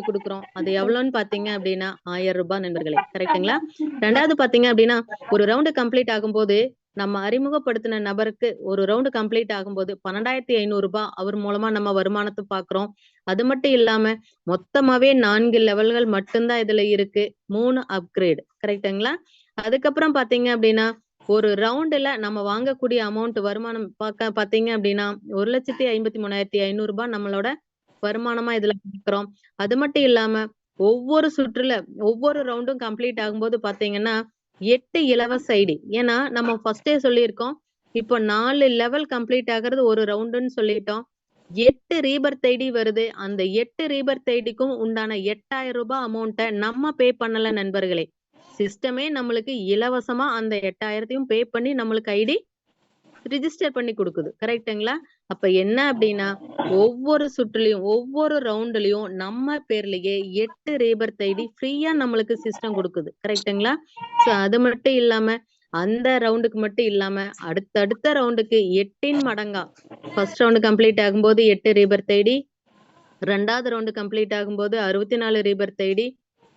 கொடுக்குறோம். அது எவ்வளவுன்னு பாத்தீங்க அப்படின்னா 1000 ரூபாய் நண்பர்களே. கரெக்ட்டுங்களா? 2வது பாத்தீங்க அப்படின்னா ஒரு ரவுண்ட் கம்ப்ளீட் ஆகும்போது நம்ம அறிமுகப்படுத்தின நபருக்கு ஒரு ரவுண்ட் கம்ப்ளீட் ஆகும்போது 12,500 ரூபாய் அவர் மூலமா நம்ம வருமானத்தை பாக்குறோம். அது மட்டும் இல்லாம மொத்தமாவே 4 லெவல்கள் மட்டும்தான் இதுல இருக்கு. 3 அப்கிரேட். கரெக்ட்டுங்களா? அதுக்கப்புறம் பாத்தீங்க அப்படின்னா ஒரு ரவுண்டுல நம்ம வாங்கக்கூடிய அமௌண்ட் வருமானம் பாத்தீங்க அப்படின்னா 1,53,500 ரூபாய் நம்மளோட வருமானமா இதுல பாக்குறோம். அது மட்டும் இல்லாம ஒவ்வொரு ரவுண்டும் கம்ப்ளீட் ஆகும்போது பாத்தீங்கன்னா 8 இலவச ஐடி. ஏன்னா நம்ம ஃபர்ஸ்டே சொல்லியிருக்கோம். இப்போ 4 லெவல் கம்ப்ளீட் ஆகுறது ஒரு ரவுண்டுன்னு சொல்லிட்டோம். 8 ரீபர்த் ஐடி வருது. அந்த 8 ரீபர்த் ஐடிக்கும் உண்டான 8000 ரூபாய் அமௌண்ட்டை நம்ம பே பண்ணல நண்பர்களே. சிஸ்டமே நம்மளுக்கு இலவசமா அந்த 8000த்தையும் பே பண்ணி நம்மளுக்கு ஐடி ரிஜிஸ்டர் பண்ணி கொடுக்குது. கரெக்ட்டுங்களா? அப்ப என்ன அப்படின்னா, ஒவ்வொரு சுற்றுலயும், ஒவ்வொரு ரவுண்ட்லயும் நம்ம பேர்லயே 8 ரீபர்த் ஐடி ஃப்ரீயா நம்மளுக்கு சிஸ்டம் கொடுக்குது. கரெக்ட்டுங்களா? சோ அது மட்டும் இல்லாம, அந்த ரவுண்டுக்கு மட்டும் இல்லாம, அடுத்தடுத்த ரவுண்டுக்கு 8 மடங்கா ஃபர்ஸ்ட் ரவுண்ட் கம்ப்ளீட் ஆகும்போது 8 ரீபர்த் ஐடி, 2வது ரவுண்ட் கம்ப்ளீட் ஆகும்போது 64 ரீபர்த் ஐடி,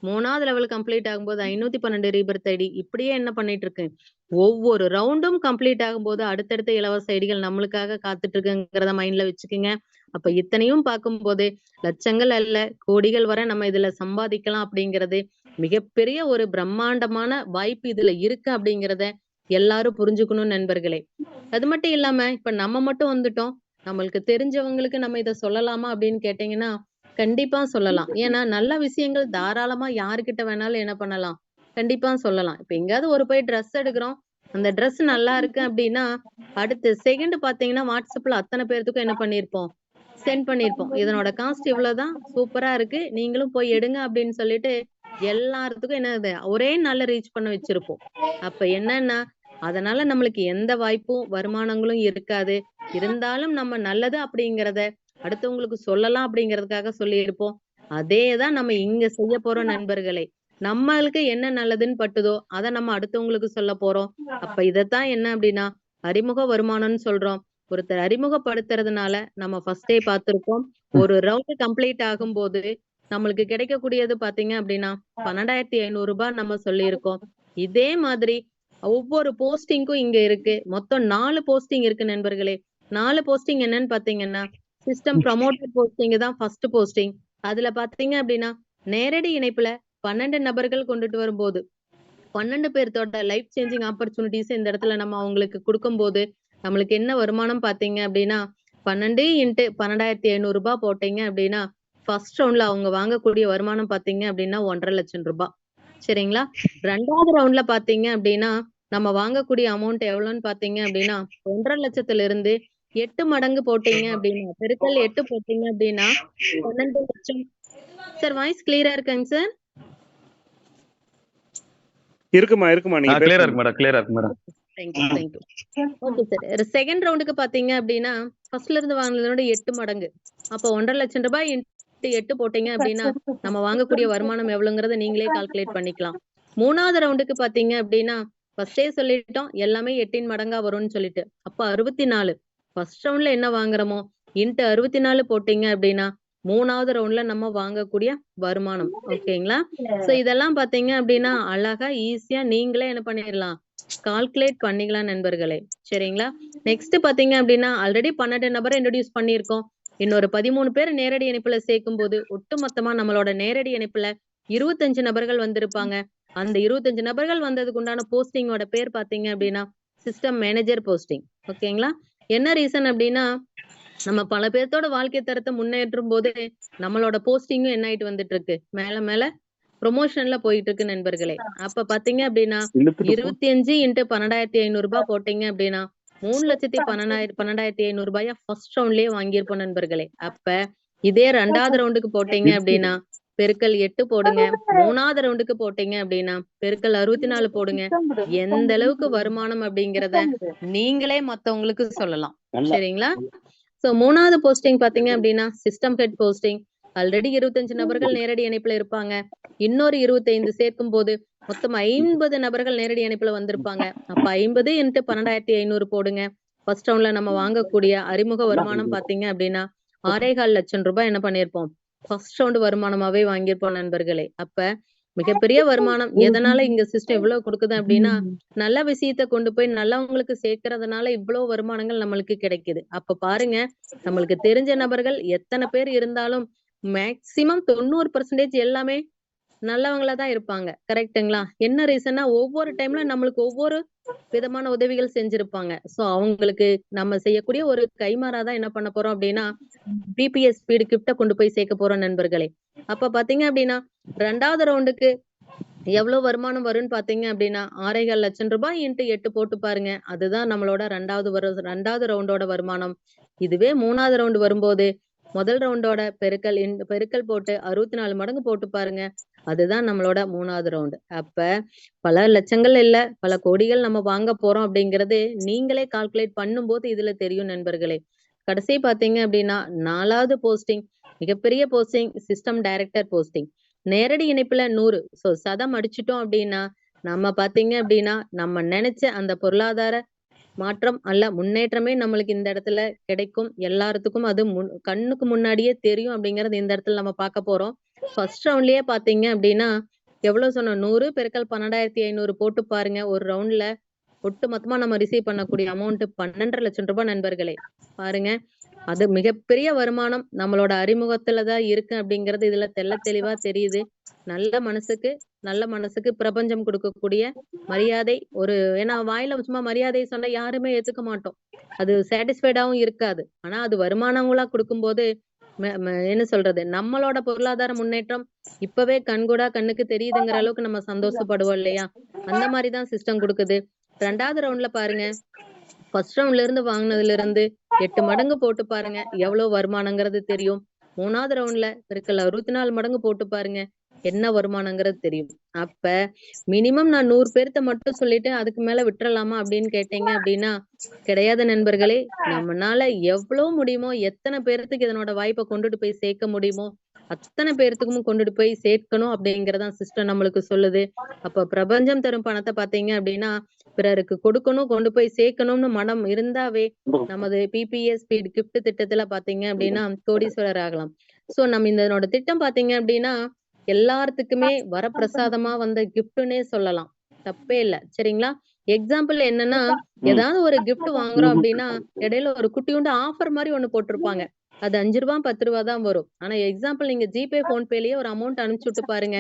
3வது லெவல் கம்ப்ளீட் ஆகும்போது 512 ரீபர்த் ஐடி. இப்படியே என்ன பண்ணிட்டு இருக்கு, ஒவ்வொரு ரவுண்டும் கம்ப்ளீட் ஆகும்போது அடுத்தடுத்த இலவச ஐடிகள் நம்மளுக்காக காத்துட்டு இருக்குங்கிறத மைண்ட்ல வச்சுக்கோங்க. அப்ப இத்தனையும் பார்க்கும்போது லட்சங்கள் அல்ல, கோடிகள் வரை நம்ம இதுல சம்பாதிக்கலாம் அப்படிங்கிறது மிகப்பெரிய ஒரு பிரம்மாண்டமான வாய்ப்பு இதுல இருக்கு அப்படிங்கிறத எல்லாரும் புரிஞ்சுக்கணும் நண்பர்களே. அது மட்டும் இல்லாம இப்ப நம்ம மட்டும் வந்துட்டோம், நம்மளுக்கு தெரிஞ்சவங்களுக்கு நம்ம இத சொல்லலாமா அப்படின்னு கேட்டீங்கன்னா, கண்டிப்பா சொல்லலாம். ஏன்னா நல்ல விஷயங்கள் தாராளமா யாருகிட்ட வேணாலும் என்ன பண்ணலாம், கண்டிப்பா சொல்லலாம். இப்ப எங்கேயாவது ஒரு போய் ட்ரெஸ் எடுக்குறோம், அந்த ட்ரெஸ் நல்லா இருக்கு அப்படின்னா, அடுத்த செகண்ட் பாத்தீங்கன்னா வாட்ஸ்அப்ல அத்தனை பேர்த்துக்கும் என்ன பண்ணிருப்போம், சென்ட் பண்ணிருப்போம். இதனோட காஸ்ட் இவ்வளவுதான், சூப்பரா இருக்கு, நீங்களும் போய் எடுங்க அப்படின்னு சொல்லிட்டு எல்லாத்துக்கும் என்னது ஒரே நாள்ல ரீச் பண்ண வச்சிருப்போம். அப்ப என்னன்னா, அதனால நம்மளுக்கு எந்த வாய்ப்பும் வருமானங்களும் இருக்காது. இருந்தாலும் நம்ம நல்லது அப்படிங்கிறத அடுத்தவங்களுக்கு சொல்லலாம் அப்படிங்கிறதுக்காக சொல்லியிருப்போம். அதேதான் நம்ம இங்க செய்ய போறோம் நண்பர்களே. நம்மளுக்கு என்ன நல்லதுன்னு பட்டுதோ அத நம்ம அடுத்தவங்களுக்கு சொல்ல போறோம். அப்ப இதத்தான் என்ன அப்படின்னா, அறிமுக வருமானம்னு சொல்றோம். ஒருத்தர் அறிமுகப்படுத்துறதுனால நம்ம ஃபர்ஸ்டே பார்த்திருப்போம். ஒரு ரவுண்ட் கம்ப்ளீட் ஆகும்போது நம்மளுக்கு கிடைக்கக்கூடியது பாத்தீங்க அப்படின்னா, 12,500 ரூபாய் நம்ம சொல்லியிருக்கோம். இதே மாதிரி ஒவ்வொரு போஸ்டிங்க்கும் இங்க இருக்கு. மொத்தம் 4 போஸ்டிங் இருக்கு நண்பர்களே. 4 போஸ்டிங் என்னன்னு பாத்தீங்கன்னா, சிஸ்டம் ப்ரமோட்டர் போஸ்டிங் தான் ஃபர்ஸ்ட் போஸ்டிங். அதுல பாத்தீங்க அப்படின்னா, நேரடி இணைப்புல 12 நபர்கள் கொண்டுட்டு வரும்போது 12 பேர்த்தோட லைஃப் சேஞ்சிங் ஆப்பர்ச்சுனிட்டிஸ் இந்த இடத்துல நம்ம அவங்களுக்கு கொடுக்கும்போது, நம்மளுக்கு என்ன வருமானம் பாத்தீங்க அப்படின்னா, 12 இன்டு 12,500 ரூபாய் போட்டீங்க அப்படின்னா, ஃபர்ஸ்ட் ரவுண்ட்ல அவங்க வாங்கக்கூடிய வருமானம் பாத்தீங்க அப்படின்னா 1,50,000 லட்சம் ரூபாய். சரிங்களா? 2வது ரவுண்ட்ல பாத்தீங்க அப்படின்னா, நம்ம வாங்கக்கூடிய அமௌண்ட் எவ்வளவுன்னு பாத்தீங்க அப்படின்னா, 1,50,000 லட்சத்திலிருந்து 8 மடங்கு போட்டீங்க அப்படின்னா, பெருக்கல் 8 போட்டீங்க அப்படின்னா 12 லட்சம். சார் வாய்ஸ் கிளியரா இருக்காங்க சார்? இருக்குமா நீங்க கிளியரா இருக்கு மேடம், கிளியரா இருக்கு madam. Thank you. Okay sir. Second ரவுண்டுக்கு பாத்தீங்க அப்படின்னா, ஃபர்ஸ்ட்ல இருந்து வாங்குனதோட 8 மடங்கு. அப்ப 1,50,000 லட்சம் ரூபாய் இன்டு 8 போட்டீங்க அப்படின்னா, நம்ம வாங்கக்கூடிய வருமானம் எவ்வளவுங்கிறத நீங்களே கால்குலேட் பண்ணிக்கலாம். 3வது ரவுண்டுக்கு பாத்தீங்க அப்படின்னா, ஃபர்ஸ்டே சொல்லிட்டோம் எல்லாமே 8 மடங்கா வரும்னு சொல்லிட்டு. அப்ப 64. ஃபர்ஸ்ட் ரவுண்ட்ல என்ன வாங்குறோமோ இன்டு 64 போட்டீங்க அப்படின்னா, 3வது ரவுண்ட்ல நம்ம வாங்கக்கூடிய வருமானம். ஓகேங்களா? சோ இதெல்லாம் பாத்தீங்க அப்படின்னா அழகா ஈஸியா நீங்களே என்ன பண்ணிடலாம், கால்குலேட் பண்ணிக்கலாம் நண்பர்களே. சரிங்களா? நெக்ஸ்ட் பாத்தீங்க அப்படின்னா ஆல்ரெடி 12 நபரை இன்ட்ரோடியூஸ் பண்ணியிருக்கோம். இன்னொரு 13 பேர் நேரடி இணைப்புல சேர்க்கும் போது ஒட்டுமொத்தமா நம்மளோட நேரடி இணைப்புல 25 நபர்கள் வந்திருப்பாங்க. அந்த 25 நபர்கள் வந்ததுக்கு உண்டான போஸ்டிங்கோட பேர் பாத்தீங்க அப்படின்னா சிஸ்டம் மேனேஜர் போஸ்டிங். ஓகேங்களா? என்ன ரீசன் அப்படின்னா, நம்ம பல பேர்த்தோட வாழ்க்கை தரத்தை முன்னேற்றும் போது நம்மளோட போஸ்டிங்கும் என்ன ஆயிட்டு வந்துட்டு இருக்கு, மேல மேல ப்ரொமோஷன்ல போயிட்டு இருக்கு நண்பர்களே. அப்ப பாத்தீங்க அப்படின்னா 25 இன்டு 12,500 ரூபாய் போட்டீங்க அப்படின்னா 3,12,500 ரூபாய ஃபர்ஸ்ட் ரவுண்ட்லயே வாங்கியிருப்போம் நண்பர்களே. அப்ப இதே 2வது ரவுண்டுக்கு போட்டீங்க அப்படின்னா பெருக்கல் 8 போடுங்க. 3வது ரவுண்டுக்கு போட்டீங்க அப்படின்னா பெருக்கல் 64 போடுங்க. எந்த அளவுக்கு வருமானம் அப்படிங்கறத நீங்களே மத்தவங்களுக்கு சொல்லலாம். சரிங்களா? சோ 3வது போஸ்டிங் பாத்தீங்க அப்படின்னா சிஸ்டம் ஹெட் போஸ்டிங். ஆல்ரெடி 25 நபர்கள் நேரடி இணைப்புல இருப்பாங்க. இன்னொரு 25 சேர்க்கும் போது மொத்தம் 50 நபர்கள் நேரடி இணைப்புல வந்திருப்பாங்க. அப்ப 50 இன்டு 12,500 போடுங்க. ஃபர்ஸ்ட் ரவுண்ட்ல நம்ம வாங்கக்கூடிய அறிமுக வருமானம் பாத்தீங்க அப்படின்னா 6,15 லட்சம் ரூபாய் என்ன பண்ணிருப்போம், ஃபர்ஸ்ட் ரவுண்ட் வருமானமாவே வாங்கியிருப்போம் நண்பர்களே. அப்ப மிகப்பெரிய வருமானம். எதனால இங்க சிஸ்டம் இவ்வளவு கொடுக்குது அப்படின்னா, நல்ல விஷயத்த கொண்டு போய் நல்லவங்களுக்கு சேர்க்கறதுனால இவ்வளவு வருமானங்கள் நம்மளுக்கு கிடைக்குது. அப்ப பாருங்க, நம்மளுக்கு தெரிஞ்ச நபர்கள் எத்தனை பேர் இருந்தாலும் மேக்சிமம் 90% எல்லாமே நல்லவங்களா தான் இருப்பாங்க. கரெக்ட்டுங்களா? என்ன ரீசன்னா ஒவ்வொரு டைம்ல நம்மளுக்கு ஒவ்வொரு விதமான உதவிகள் செஞ்சிருப்பாங்க. சோ அவங்களுக்கு நம்ம செய்யக்கூடிய ஒரு கைமாறா தான் என்ன பண்ண போறோம் அப்படின்னா, பிபிஎஸ் ஸ்பீடு கிஃப்ட கொண்டு போய் சேர்க்க போறோம் நண்பர்களே. அப்ப பாத்தீங்க அப்படின்னா 2வது ரவுண்டுக்கு எவ்வளவு வருமானம் வரும்னு பாத்தீங்க அப்படின்னா 6,15 லட்சம் ரூபாய் இன்டு 8 போட்டு பாருங்க. அதுதான் நம்மளோட 2வது ரவுண்டோட வருமானம். இதுவே 3வது ரவுண்ட் வரும்போது முதல் ரவுண்டோட பெருக்கல் போட்டு 64 மடங்கு போட்டு பாருங்க. அதுதான் நம்மளோட 3வது ரவுண்ட். அப்ப பல லட்சங்கள் இல்ல, பல கோடிகள் நம்ம வாங்க போறோம் அப்படிங்கறது நீங்களே கால்குலேட் பண்ணும்போது இதுல தெரியும் நண்பர்களே. கடைசி பாத்தீங்க அப்படின்னா 4வது போஸ்டிங், மிகப்பெரிய போஸ்டிங், சிஸ்டம் டைரக்டர் போஸ்டிங். நேரடி இணைப்புல 100. சோ சதம் அடிச்சிட்டோம் அப்படின்னா நம்ம பாத்தீங்க அப்படின்னா நம்ம நினைச்ச அந்த பொருளாதார மாற்றம் அல்ல முன்னேற்றமே நம்மளுக்கு இந்த இடத்துல கிடைக்கும். எல்லாத்துக்கும் அது கண்ணுக்கு முன்னாடியே தெரியும் அப்படிங்கறது இந்த இடத்துல நம்ம பார்க்க போறோம். ஃபர்ஸ்ட் ரவுண்ட்லயே பாத்தீங்க அப்படின்னா எவ்வளவு சொன்னோம்? 100 பெருக்கல் 12,500 போட்டு பாருங்க. ஒரு ரவுண்ட்ல ஒட்டு மொத்தமா நம்ம ரிசீவ் பண்ணக்கூடிய அமௌண்ட் 12.5 லட்சம் ரூபாய் நண்பர்களே. பாருங்க, அது மிகப்பெரிய வருமானம் நம்மளோட அறிமுகத்துலதான் இருக்கு அப்படிங்கறது இதுல தெளிவா தெரியுது. நல்ல மனசுக்கு பிரபஞ்சம் கொடுக்கக்கூடிய மரியாதை. ஏன்னா வாயில சும்மா மரியாதை சொன்னா யாருமே ஏத்துக்க மாட்டோம். அது சாட்டிஸ்ஃபைடாவும் இருக்காது. ஆனா அது வருமானங்களா கொடுக்கும்போது என்ன சொல்றது, நம்மளோட பொருளாதார முன்னேற்றம் இப்பவே கண்ணுக்கு தெரியுதுங்கிற அளவுக்கு நம்ம சந்தோஷப்படுவோம் இல்லையா? அந்த மாதிரிதான் சிஸ்டம் கொடுக்குது. 2வது ரவுண்ட்ல பாருங்க, ஃபர்ஸ்ட் ரவுண்ட்ல இருந்து வாங்கினதுல இருந்து 8 மடங்கு போட்டு பாருங்க, எவ்வளவு வருமானங்கிறது தெரியும். 3வது ரவுண்ட்ல பெருக்கல் 64 மடங்கு போட்டு பாருங்க, என்ன வருமானங்கிறது தெரியும். அப்ப மினிமம் நான் 100 பேர்த்த மட்டும் சொல்லிட்டு அதுக்கு மேல விட்டுறலாமா அப்படின்னு கேட்டீங்க அப்படின்னா கிடையாது நண்பர்களே. நம்மனால எவ்வளவு முடியுமோ, எத்தனை பேர்த்துக்கு இதனோட வாய்ப்பை கொண்டுட்டு போய் சேர்க்க முடியுமோ அத்தனை பேர்த்துக்கும் கொண்டுட்டு போய் சேர்க்கணும் அப்படிங்கறதான் சிஸ்டம் நம்மளுக்கு சொல்லுது. அப்ப பிரபஞ்சம் தரும் பணத்தை பாத்தீங்க அப்படின்னா பிறருக்கு கொடுக்கணும், கொண்டு போய் சேர்க்கணும்னு மனம் இருந்தாவே நமது பிபிஎஸ் ஸ்பீட் கிஃப்ட் திட்டத்துல பாத்தீங்க அப்படின்னா கோடீஸ்வரர் ஆகலாம். சோ நம்ம இதனோட திட்டம் பாத்தீங்க அப்படின்னா எல்லாத்துக்குமே வரப்பிரசாதமா வந்த கிஃப்ட்னே சொல்லலாம். தப்பே இல்ல. சரிங்களா? எக்ஸாம்பிள் என்னன்னா, ஏதாவது ஒரு கிஃப்ட் வாங்குறோம் அப்படின்னா இடையில ஒரு குட்டியுண்டு ஆஃபர் மாதிரி ஒண்ணு போட்டிருப்பாங்க. அது 5 ரூபா 10 ரூபா தான் வரும். ஆனா எக்ஸாம்பிள் நீங்க ஜிபே போன்பேலயே ஒரு அமௌண்ட் அனுப்பிச்சு விட்டு பாருங்க,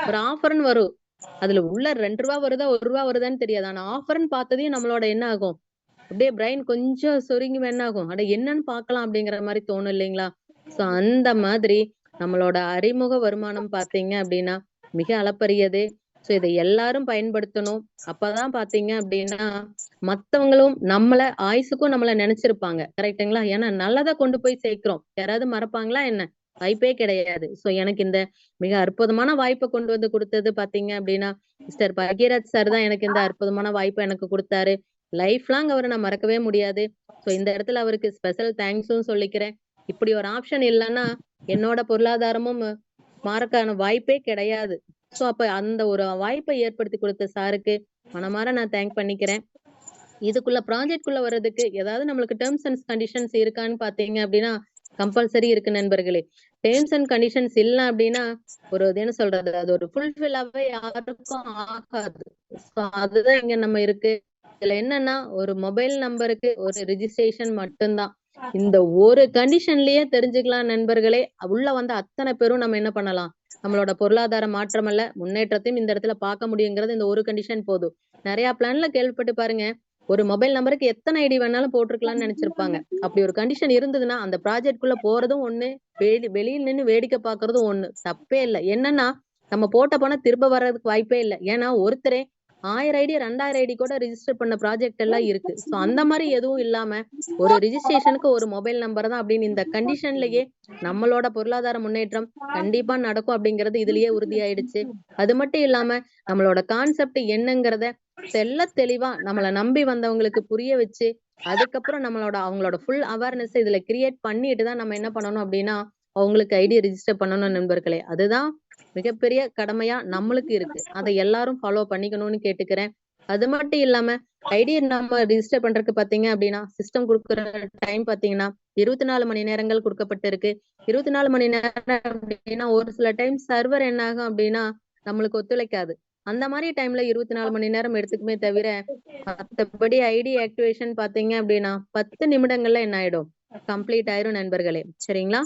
ஒரு ஆஃபர்னு வரும். அதுல உள்ள 2 ரூபா வருதா 1 ரூபா வருதான்னு தெரியாது. ஆனா ஆஃபர்னு பார்த்ததையும் நம்மளோட என்ன ஆகும், அப்படியே பிரைன் கொஞ்சம் சுருங்கி என்ன ஆகும், அட என்னன்னு பார்க்கலாம் அப்படிங்கிற மாதிரி தோணும் இல்லைங்களா? சோ அந்த மாதிரி நம்மளோட அறிமுக வருமானம் பாத்தீங்க அப்படின்னா மிக அளப்பரியது. சோ இதை எல்லாரும் பயன்படுத்தணும். அப்பதான் பாத்தீங்க அப்படின்னா மத்தவங்களும் ஆயுசுக்கும் நம்மள நினைச்சிருப்பாங்க. கரெக்டுங்களா? ஏன்னா நல்லதை கொண்டு போய் சேர்க்கிறோம். யாராவது மறப்பாங்களா என்ன? வாய்ப்பே கிடையாது. சோ எனக்கு இந்த மிக அற்புதமான வாய்ப்பை கொண்டு வந்து கொடுத்தது பாத்தீங்க அப்படின்னா மிஸ்டர் பகீரத் சார் தான் எனக்கு இந்த அற்புதமான வாய்ப்பை எனக்கு கொடுத்தாரு. லைஃப் லாங் அவரை நான் மறக்கவே முடியாது. சோ இந்த இடத்துல அவருக்கு ஸ்பெஷல் தேங்க்ஸும் சொல்லிக்கிறேன். இப்படி ஒரு ஆப்ஷன் இல்லைன்னா என்னோட பொருளாதாரமும் மாறக்கான வாய்ப்பே கிடையாது. சோ அப்ப அந்த ஒரு வாய்ப்பை ஏற்படுத்தி கொடுத்த சாருக்கு மனமாற நான் தேங்க் பண்ணிக்கிறேன். இதுக்குள்ள ப்ராஜெக்ட்குள்ள வர்றதுக்கு ஏதாவது நம்மளுக்கு டேர்ம்ஸ் அண்ட் கண்டிஷன்ஸ் இருக்கான்னு பாத்தீங்க அப்படின்னா கம்பல்சரி இருக்கு நண்பர்களே. டேர்ம்ஸ் அண்ட் கண்டிஷன்ஸ் இல்ல அப்படின்னா என்ன சொல்றது, அது ஒரு ஃபுல்ஃபில்லாவே யாருக்கும் ஆகாது. சோ அதுதான் இங்க நம்ம இருக்கு. இதுல என்னன்னா ஒரு மொபைல் நம்பருக்கு ஒரு ரிஜிஸ்ட்ரேஷன் மட்டும்தான். இந்த ஒரு கண்டிஷன்லயே தெரிஞ்சுக்கலாம் நண்பர்களே. உள்ள வந்த அத்தனை பேரும் நம்ம என்ன பண்ணலாம், நம்மளோட பொருளாதார மாற்றம் அல்ல முன்னேற்றத்தையும் இந்த இடத்துல பார்க்க முடியுங்கிறது இந்த ஒரு கண்டிஷன் போதும். நிறைய பிளான்ல கேள்விப்பட்டு பாருங்க, ஒரு மொபைல் நம்பருக்கு எத்தனை ஐடி வேணாலும் போட்டிருக்கலாம்னு நினைச்சிருப்பாங்க. அப்படி ஒரு கண்டிஷன் இருந்ததுன்னா அந்த ப்ராஜெக்ட் குள்ள போறதும் ஒண்ணு, வெளியில நின்னு வேடிக்கை பாக்குறதும் ஒண்ணு. தப்பே இல்லை. என்னன்னா நம்ம போட்ட பணம் திரும்ப வர்றதுக்கு வாய்ப்பே இல்லை. ஏன்னா ஒருத்தரே 1000 ஐடி 2000 ஐடி கூட ரிஜிஸ்டர் பண்ண ப்ராஜெக்ட் எல்லாம் இருக்கு. சோ அந்த மாதிரி எதுவும் இல்லாம ஒரு ரிஜிஸ்ட்ரேஷனுக்கு ஒரு மொபைல் நம்பர் தான் அப்படின்னு இந்த கண்டிஷன்லயே நம்மளோட பொருளாதார முன்னேற்றம் கண்டிப்பா நடக்கும் அப்படிங்கறது இதுலயே உறுதியாயிடுச்சு. அது மட்டும் இல்லாம நம்மளோட கான்செப்ட் என்னங்கிறத தெளிவா நம்மள நம்பி வந்தவங்களுக்கு புரிய வச்சு அதுக்கப்புறம் அவங்களோட ஃபுல் அவேர்னஸ் இதுல கிரியேட் பண்ணிட்டு தான் நம்ம என்ன பண்ணணும் அப்படின்னா அவங்களுக்கு ஐடி ரிஜிஸ்டர் பண்ணணும் நண்பர்களே. அதுதான் மிகப்பெரிய கடமையா நம்மளுக்கு இருக்கு. அதை எல்லாரும் ஃபாலோ பண்ணிக்கணும்னு கேட்டுக்கிறேன். அது மட்டும் இல்லாம ஐடி நம்ம ரிஜிஸ்டர் பண்றதுக்கு பாத்தீங்க அப்படின்னா சிஸ்டம் கொடுக்குற டைம் பாத்தீங்கன்னா 24 மணி நேரங்கள் கொடுக்கப்பட்டிருக்கு. 24 மணி நேரம் அப்படின்னா ஒரு சில டைம் சர்வர் என்ன ஆகும் அப்படின்னா நம்மளுக்கு ஒத்துழைக்காது. அந்த மாதிரி டைம்ல 24 மணி நேரம் எடுத்துக்குமே தவிர மத்தபடி ஐடி ஆக்டிவேஷன் பாத்தீங்க அப்படின்னா 10 நிமிடங்கள்ல என்ன ஆயிடும், கம்ப்ளீட் ஆயிரும் நண்பர்களே. சரிங்களா?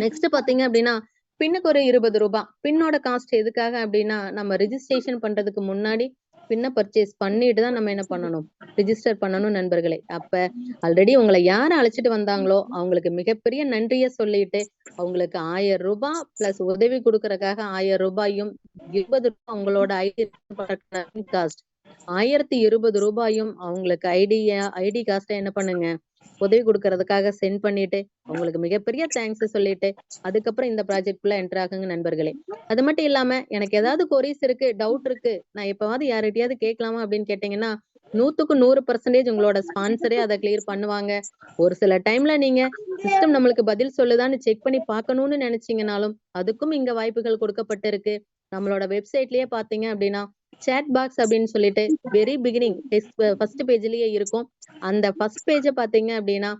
நெக்ஸ்ட் பாத்தீங்க அப்படின்னா பின்னுக்கு ஒரு 20 ரூபாய். பின்னோட காஸ்ட் எதுக்காக அப்படின்னா நம்ம ரிஜிஸ்ட்ரேஷன் பண்றதுக்கு முன்னாடி பின்ன பர்ச்சேஸ் பண்ணிட்டு தான் நம்ம என்ன பண்ணணும், ரிஜிஸ்டர் பண்ணணும் நண்பர்களே. அப்ப ஆல்ரெடி உங்களை யாரை அழைச்சிட்டு வந்தாங்களோ அவங்களுக்கு மிகப்பெரிய நன்றிய சொல்லிட்டு அவங்களுக்கு 1000 ரூபாய் பிளஸ் உதவி கொடுக்கறதுக்காக 1000 ரூபாயும் 20 ரூபாய் உங்களோட ஐடி காஸ்ட் 1020 ரூபாயும் அவங்களுக்கு ஐடி காஸ்ட என்ன பண்ணுங்க உதவி கொடுக்கறதுக்காக சென்ட் பண்ணிட்டு உங்களுக்கு மிகப்பெரிய தேங்க்ஸ் சொல்லிட்டு அதுக்கப்புறம் இந்த ப்ராஜெக்ட்குள்ள என்டர் ஆகுங்க நண்பர்களே. அது மட்டும் இல்லாம எனக்கு ஏதாவது கொரிஸ் இருக்கு, டவுட் இருக்கு, நான் எப்பவாவது யார்கிட்டயாவது கேட்கலாமா அப்படின்னு கேட்டீங்கன்னா 100க்கு 100% உங்களோட ஸ்பான்சரே அதை கிளியர் பண்ணுவாங்க. ஒரு சில டைம்ல நீங்க சிஸ்டம் நம்மளுக்கு பதில் சொல்லுதான்னு செக் பண்ணி பார்க்கணும்னு நினைச்சீங்கனாலும் அதுக்கும் இங்க வாய்ப்புகள் கொடுக்கப்பட்டிருக்கு. நம்மளோட வெப்சைட்லயே பாத்தீங்க அப்படின்னா சேட் பாக்ஸ் அப்படின்னு சொல்லிட்டு வெரி பிகினிங் ஃபர்ஸ்ட் பேஜ்லயே இருக்கும். அந்த ஃபர்ஸ்ட் பேஜ பாத்தீங்க அப்படின்னா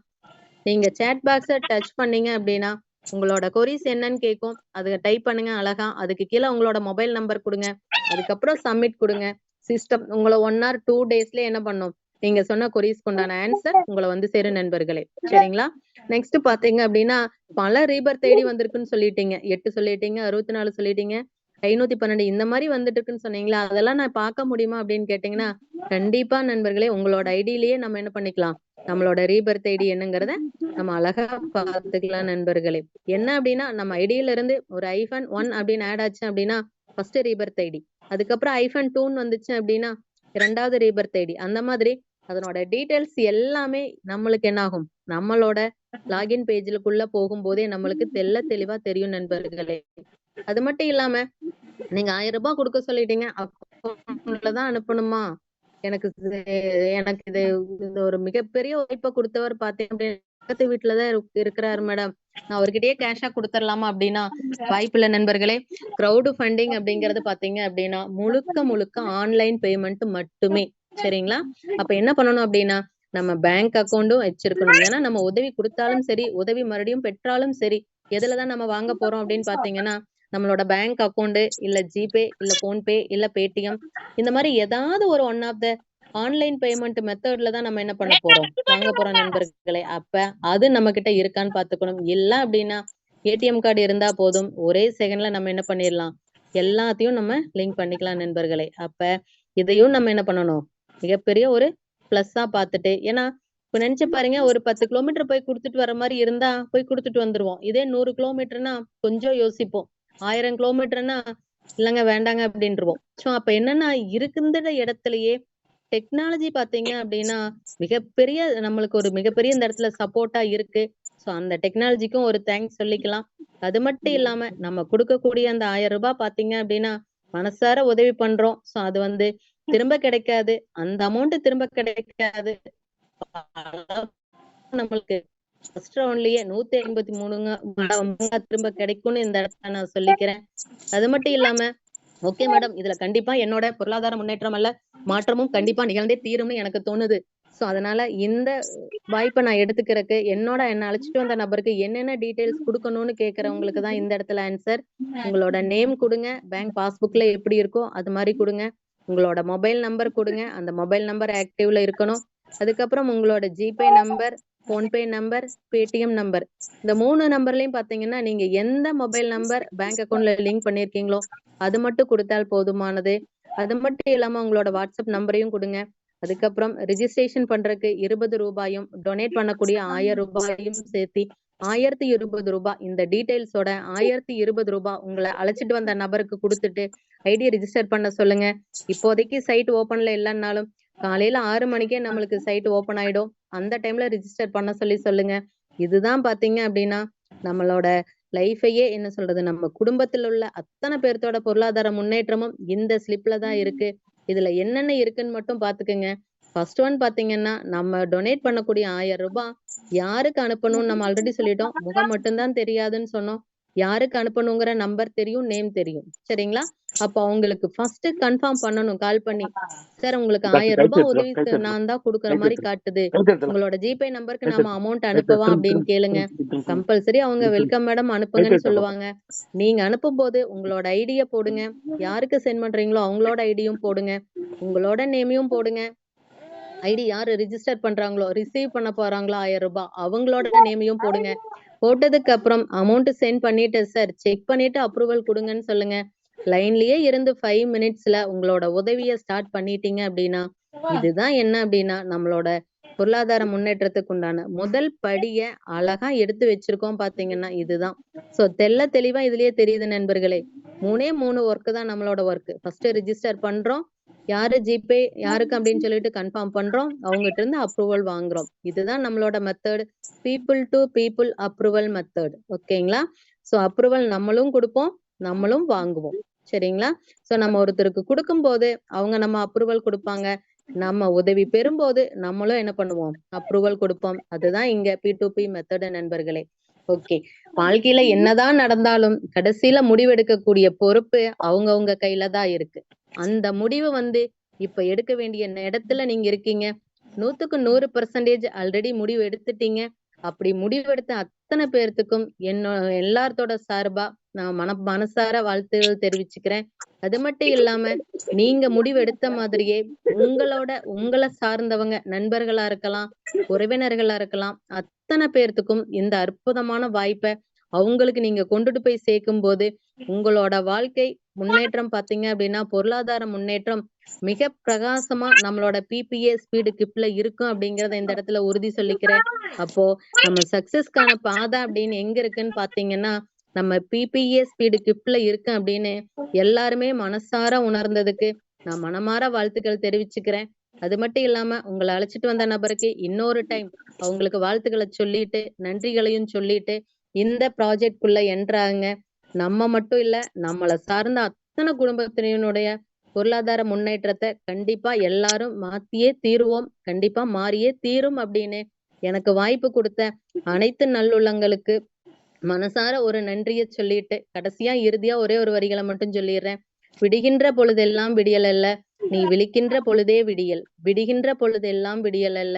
நீங்க சேட் பாக்ஸ டச் பண்ணீங்க அப்படின்னா உங்களோட கொரிஸ் என்னன்னு கேட்கும். அதை டைப் பண்ணுங்க அழகா. அதுக்கு கீழே உங்களோட மொபைல் நம்பர் கொடுங்க. அதுக்கப்புறம் சப்மிட் கொடுங்க. சிஸ்டம் உங்களை 1 or 2 டேஸ்ல என்ன பண்ணும், நீங்க சொன்ன கொரிஸ்க்கு உண்டான ஆன்சர் உங்களை வந்து சேரும் நண்பர்களே. சரிங்களா? நெக்ஸ்ட் பாத்தீங்க அப்படின்னா பல ரீபர்த் ஐடி வந்திருக்குன்னு சொல்லிட்டீங்க. 8 சொல்லிட்டீங்க, 64 சொல்லிட்டீங்க, 512 இந்த மாதிரி வந்துட்டு இருக்குன்னு சொன்னீங்களா? அதெல்லாம் நான் பார்க்க முடியுமா அப்படின்னு கேட்டீங்கன்னா கண்டிப்பா நண்பர்களே, உங்களோட ஐடியிலேயே நம்ம என்ன பண்ணிக்கலாம், நம்மளோட ரீபர்த் ஐடி என்னங்கிறத நம்ம அழகா பாத்துக்கலாம் நண்பர்களே. என்ன அப்படின்னா நம்ம ஐடியில இருந்து ஒரு -1 அப்படின்னு ஆட் ஆச்சு அப்படின்னா ஃபர்ஸ்ட் ரீபர்த் ஐடி, அதுக்கப்புறம் -2 வந்துச்சு அப்படின்னா 2வது ரீபர்த் ஐடி, அந்த மாதிரி அதனோட டீடைல்ஸ் எல்லாமே நம்மளுக்கு என்ன ஆகும், நம்மளோட லாகின் பேஜ்க்குள்ள போகும்போதே நம்மளுக்கு தெளிவா தெரியும் நண்பர்களே. அது மட்டும் இல்லாம நீங்க 1000 ரூபாய் கொடுக்க சொல்லிட்டீங்க, அக்கௌண்ட்லதான் அனுப்பணுமா? எனக்கு எனக்கு இது ஒரு மிகப்பெரிய வாய்ப்பை கொடுத்தவர் பாத்தீங்க அப்படின்னா பக்கத்து வீட்டுலதான் இருக்கிறாரு மேடம், நான் அவர்கிட்டயே கேஷா கொடுத்துடலாமா அப்படின்னா வாய்ப்பு இல்ல நண்பர்களே. கிரவுட் ஃபண்டிங் அப்படிங்கறது பாத்தீங்க அப்படின்னா முழுக்க ஆன்லைன் பேமெண்ட் மட்டுமே. சரிங்களா? அப்ப என்ன பண்ணணும் அப்படின்னா நம்ம பேங்க் அக்கௌண்டும் வச்சிருக்கணும். ஏன்னா நம்ம உதவி கொடுத்தாலும் சரி, உதவி மறுபடியும் பெற்றாலும் சரி, எதுலதான் நம்ம வாங்க போறோம் அப்படின்னு பாத்தீங்கன்னா நம்மளோட பேங்க் அக்கௌண்ட், இல்ல ஜிபே, இல்ல போன்பே, இல்ல பேடிஎம், இந்த மாதிரி ஏதாவது ஒரு one of the online payment மெத்தட்ல தான் நம்ம என்ன பண்ண போறோம், வாங்க போறோம் நண்பர்களே. அப்ப அது நம்ம கிட்ட இருக்கான்னு பாத்துக்கணும். இல்ல அப்படின்னா ஏடிஎம் கார்டு இருந்தா போதும், ஒரே செகண்ட்ல நம்ம என்ன பண்ணிடலாம், எல்லாத்தையும் நம்ம லிங்க் பண்ணிக்கலாம் நண்பர்களே. அப்ப இதையும் நம்ம என்ன பண்ணணும், மிகப்பெரிய ஒரு பிளஸ்ஸா பாத்துட்டு, ஏன்னா இப்ப நினைச்சு பாருங்க, ஒரு 10 கிலோமீட்டர் போய் கொடுத்துட்டு வர மாதிரி இருந்தா போய் கொடுத்துட்டு வந்துருவோம். இதே 100 கிலோமீட்டர்னா கொஞ்சம் யோசிப்போம். 1000 கிலோமீட்டர்னா இல்லங்க வேண்டாங்க அப்படின்றுவோம். சோ அப்ப என்னன்னா இருக்கின்ற இடத்துலயே டெக்னாலஜி பாத்தீங்க அப்படின்னா மிகப்பெரிய நம்மளுக்கு ஒரு மிகப்பெரிய இந்த இடத்துல சப்போர்ட்டா இருக்கு. சோ அந்த டெக்னாலஜிக்கும் ஒரு தேங்க்ஸ் சொல்லிக்கலாம். அது மட்டும் இல்லாம நம்ம கொடுக்கக்கூடிய அந்த 1000 ரூபாய் பாத்தீங்க அப்படின்னா மனசார உதவி பண்றோம். சோ அது வந்து திரும்ப கிடைக்காது, அந்த அமௌண்ட் திரும்ப கிடைக்காது. நம்மளுக்கு ஃபர்ஸ்ட் ரவுண்ட்லயே 153 திரும்ப கிடைக்கும்னு இந்த இடத்துல நான் சொல்லிக்கிறேன். அது மட்டும் இல்லாம ஓகே மேடம், இதுல கண்டிப்பா என்னோட பொருளாதார முன்னேற்றம் அல்ல மாற்றமும் கண்டிப்பா நிகழ்ந்தே தீரும்னு எனக்கு தோணுது. சோ அதனால இந்த வாய்ப்பை நான் எடுத்துக்கிறதுக்கு என்ன அழைச்சிட்டு வந்த நபருக்கு என்னென்ன டீடைல்ஸ் கொடுக்கணும்னு கேக்குறவங்களுக்கு தான் இந்த இடத்துல ஆன்சர். உங்களோட நேம் கொடுங்க, பேங்க் பாஸ்புக்ல எப்படி இருக்கோ அது மாதிரி கொடுங்க, உங்களோட மொபைல் நம்பர் கொடுங்க, அந்த மொபைல் நம்பர் ஆக்டிவ்ல இருக்கணும். அதுக்கப்புறம் உங்களோட GPay number, PhonePe number, Paytm number, இந்த 3 நம்பர்லயும் பாத்தீங்கன்னா நீங்க எந்த மொபைல் நம்பர் பேங்க் அக்கௌண்ட்ல லிங்க் பண்ணிருக்கீங்களோ அது மட்டும் கொடுத்தால் போதுமானது. அது மட்டும் இல்லாம உங்களோட வாட்ஸ்அப் நம்பரையும் கொடுங்க. அதுக்கப்புறம் ரிஜிஸ்ட்ரேஷன் பண்றதுக்கு 20 ரூபாயும் டொனேட் பண்ணக்கூடிய 1000 ரூபாயும் சேர்த்து 1020 ரூபாய், இந்த டீடைல்ஸோட 1020 ரூபாய் உங்களை அழைச்சிட்டு வந்த நபருக்கு கொடுத்துட்டு ஐடி ரிஜிஸ்டர் பண்ண சொல்லுங்க. இப்போதைக்கு சைட் ஓபன்ல இல்லைன்னாலும் காலையில 6 மணிக்கே நம்மளுக்கு சைட் ஓபன் ஆயிடும். அந்த டைம்ல ரிஜிஸ்டர் பண்ண சொல்லுங்க. இதுதான் பாத்தீங்க அப்படின்னா நம்மளோட லைஃபையே என்ன சொல்றது, நம்ம குடும்பத்தில் உள்ள அத்தனை பேர்த்தோட பொருளாதார முன்னேற்றமும் இந்த ஸ்லிப்ல தான் இருக்கு. இதுல என்னென்ன இருக்குன்னு மட்டும் பாத்துக்கோங்க. ஃபர்ஸ்ட் ஒன் பாத்தீங்கன்னா நம்ம டொனேட் பண்ணக்கூடிய 1000 ரூபாய் யாருக்கு அனுப்பணும்னு நம்ம ஆல்ரெடி சொல்லிட்டோம். முகம் மட்டும்தான் தெரியாதுன்னு சொன்னோம். யாருக்கு அனுப்பணுங்கிற நம்பர் தெரியும், நேம் தெரியும். சரிங்களா? அப்ப அவங்களுக்கு ஃபர்ஸ்ட் கன்ஃபார்ம் பண்ணணும் கால் பண்ணி, சார் உங்களுக்கு 1000 ரூபாய் உதவி நான் தான் கொடுக்குற மாதிரி காட்டுது, உங்களோட ஜிபே நம்பருக்கு நாம அமௌண்ட் அனுப்பவா அப்படின்னு கேளுங்க. கம்பல்சரி அவங்க வெல்கம் மேடம் அனுப்புங்கன்னு சொல்லுவாங்க. நீங்க அனுப்பும் போது உங்களோட ஐடிய போடுங்க, யாருக்கு சென்ட் பண்றீங்களோ அவங்களோட ஐடியும் போடுங்க, உங்களோட நேமையும் போடுங்க, ஐடி யாரு ரிஜிஸ்டர் பண்றாங்களோ ரிசீவ் பண்ண போறாங்களோ 1000 ரூபாய் அவங்களோட நேமையும் போடுங்க. போட்டதுக்கு அப்புறம் அமௌண்ட் சென்ட் பண்ணிட்டு சார் செக் பண்ணிட்டு அப்ரூவல் கொடுங்கன்னு சொல்லுங்க. லைன்லயே இருந்து 5 மினிட்ஸ்ல உங்களோட உதவியை ஸ்டார்ட் பண்ணிட்டீங்க அப்படின்னா இதுதான் என்ன அப்படின்னா நம்மளோட பொருளாதார முன்னேற்றத்துக்கு உண்டான முதல் படிய அழகா எடுத்து வச்சிருக்கோம் பாத்தீங்கன்னா இதுதான். சோ தெளிவா இதுலயே தெரியுது நண்பர்களே. 3 ஒர்க் தான் நம்மளோட ஒர்க். ஃபர்ஸ்ட் ரிஜிஸ்டர் பண்றோம், யாரு ஜிபே யாருக்கு அப்படின்னு சொல்லிட்டு கன்ஃபார்ம் பண்றோம், அவங்ககிட்ட இருந்து அப்ரூவல் வாங்குறோம். இதுதான் நம்மளோட method, people to people approval method. ஓகேங்களா? சோ அப்ரூவல் நம்மளும் கொடுப்போம், நம்மளும் வாங்குவோம். சரிங்களா? சோ நம்ம ஒருத்தருக்கு கொடுக்கும்போது அவங்க நம்ம அப்ரூவல் கொடுப்பாங்க, நம்ம உதவி பெறும்போது நம்மளும் என்ன பண்ணுவோம், அப்ரூவல் கொடுப்போம். அதுதான் இங்க P2P மெத்தட் நண்பர்களே. ஓகே. வாழ்க்கையில என்னதான் நடந்தாலும் கடைசியில முடிவெடுக்கக்கூடிய பொறுப்பு அவங்கவங்க கையில தான் இருக்கு. அந்த முடிவு இப்ப எடுக்க வேண்டிய இடத்துல நீங்க இருக்கீங்க. 100க்கு 100% ஆல்ரெடி முடிவு எடுத்துட்டீங்க. அப்படி முடிவெடுத்த அத்தனை பேர்த்துக்கும் எல்லாத்தோட சார்பா நான் மனசார வாழ்த்துகள் தெரிவிச்சுக்கிறேன். அது மட்டும் இல்லாம நீங்க முடிவு எடுத்த மாதிரியே உங்கள சார்ந்தவங்க நண்பர்களா இருக்கலாம், உறவினர்களா இருக்கலாம், அத்தனை பேர்த்துக்கும் இந்த அற்புதமான வாய்ப்பை அவங்களுக்கு நீங்க கொண்டுட்டு போய் சேர்க்கும்போது உங்களோட வாழ்க்கை முன்னேற்றம் பாத்தீங்க அப்படின்னா பொருளாதார முன்னேற்றம் மிக பிரகாசமா நம்மளோட பிபிஏ ஸ்பீடு கிப்ல இருக்கும் அப்படிங்கறத இந்த இடத்துல உறுதி சொல்லிக்கிறேன். அப்போ நம்ம சக்சஸ்க்கான பாதை அப்படின்னு எங்க இருக்குன்னு பாத்தீங்கன்னா நம்ம பிபிஏ ஸ்பீடு கிப்ல இருக்கு அப்படின்னு எல்லாருமே மனசார உணர்ந்ததுக்கு நான் மனமாற வாழ்த்துக்கள் தெரிவிச்சுக்கிறேன். அது மட்டும் இல்லாம உங்களை அழைச்சிட்டு வந்த நபருக்கு இன்னொரு டைம் அவங்களுக்கு வாழ்த்துக்களை சொல்லிட்டு நன்றிகளையும் சொல்லிட்டு இந்த ப்ராஜெக்ட் குள்ள என்றாங்க. நம்ம மட்டும் இல்ல, நம்மள சார்ந்த அத்தனை குடும்பத்தினருடைய பொருளாதார முன்னேற்றத்தை கண்டிப்பா எல்லாரும் மாத்தியே தீருவோம், கண்டிப்பா மாறியே தீரும் அப்படின்னு எனக்கு வாய்ப்பு கொடுத்த அனைத்து நல்லுள்ளங்களுக்கு மனசார ஒரு நன்றியை சொல்லிட்டு கடைசியா இறுதியா ஒரே ஒரு வரிகளை மட்டும் சொல்லிடுறேன். விடுகின்ற பொழுதெல்லாம் விடியல் அல்ல, நீ விழிக்கின்ற பொழுதே விடியல். விடுகின்ற பொழுதெல்லாம் விடியல் அல்ல,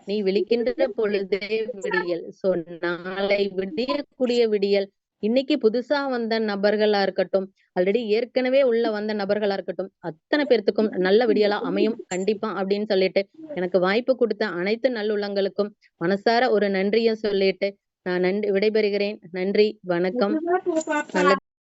நீ விழிக்கின்ற பொழுதே விடியல். சோ நாளை விடியக்கூடிய விடியல் இன்னைக்கு புதுசா வந்த நபர்களா இருக்கட்டும், ஆல்ரெடி ஏற்கனவே உள்ள வந்த நபர்களா இருக்கட்டும், அத்தனை பேர்த்துக்கும் நல்ல விடியலா அமையும் கண்டிப்பா அப்படின்னு சொல்லிட்டு எனக்கு வாய்ப்பு கொடுத்த அனைத்து நல்லுள்ளங்களுக்கும் மனசார ஒரு நன்றியை சொல்லிட்டு நான் விடைபெறுகிறேன். நன்றி, வணக்கம். நல்ல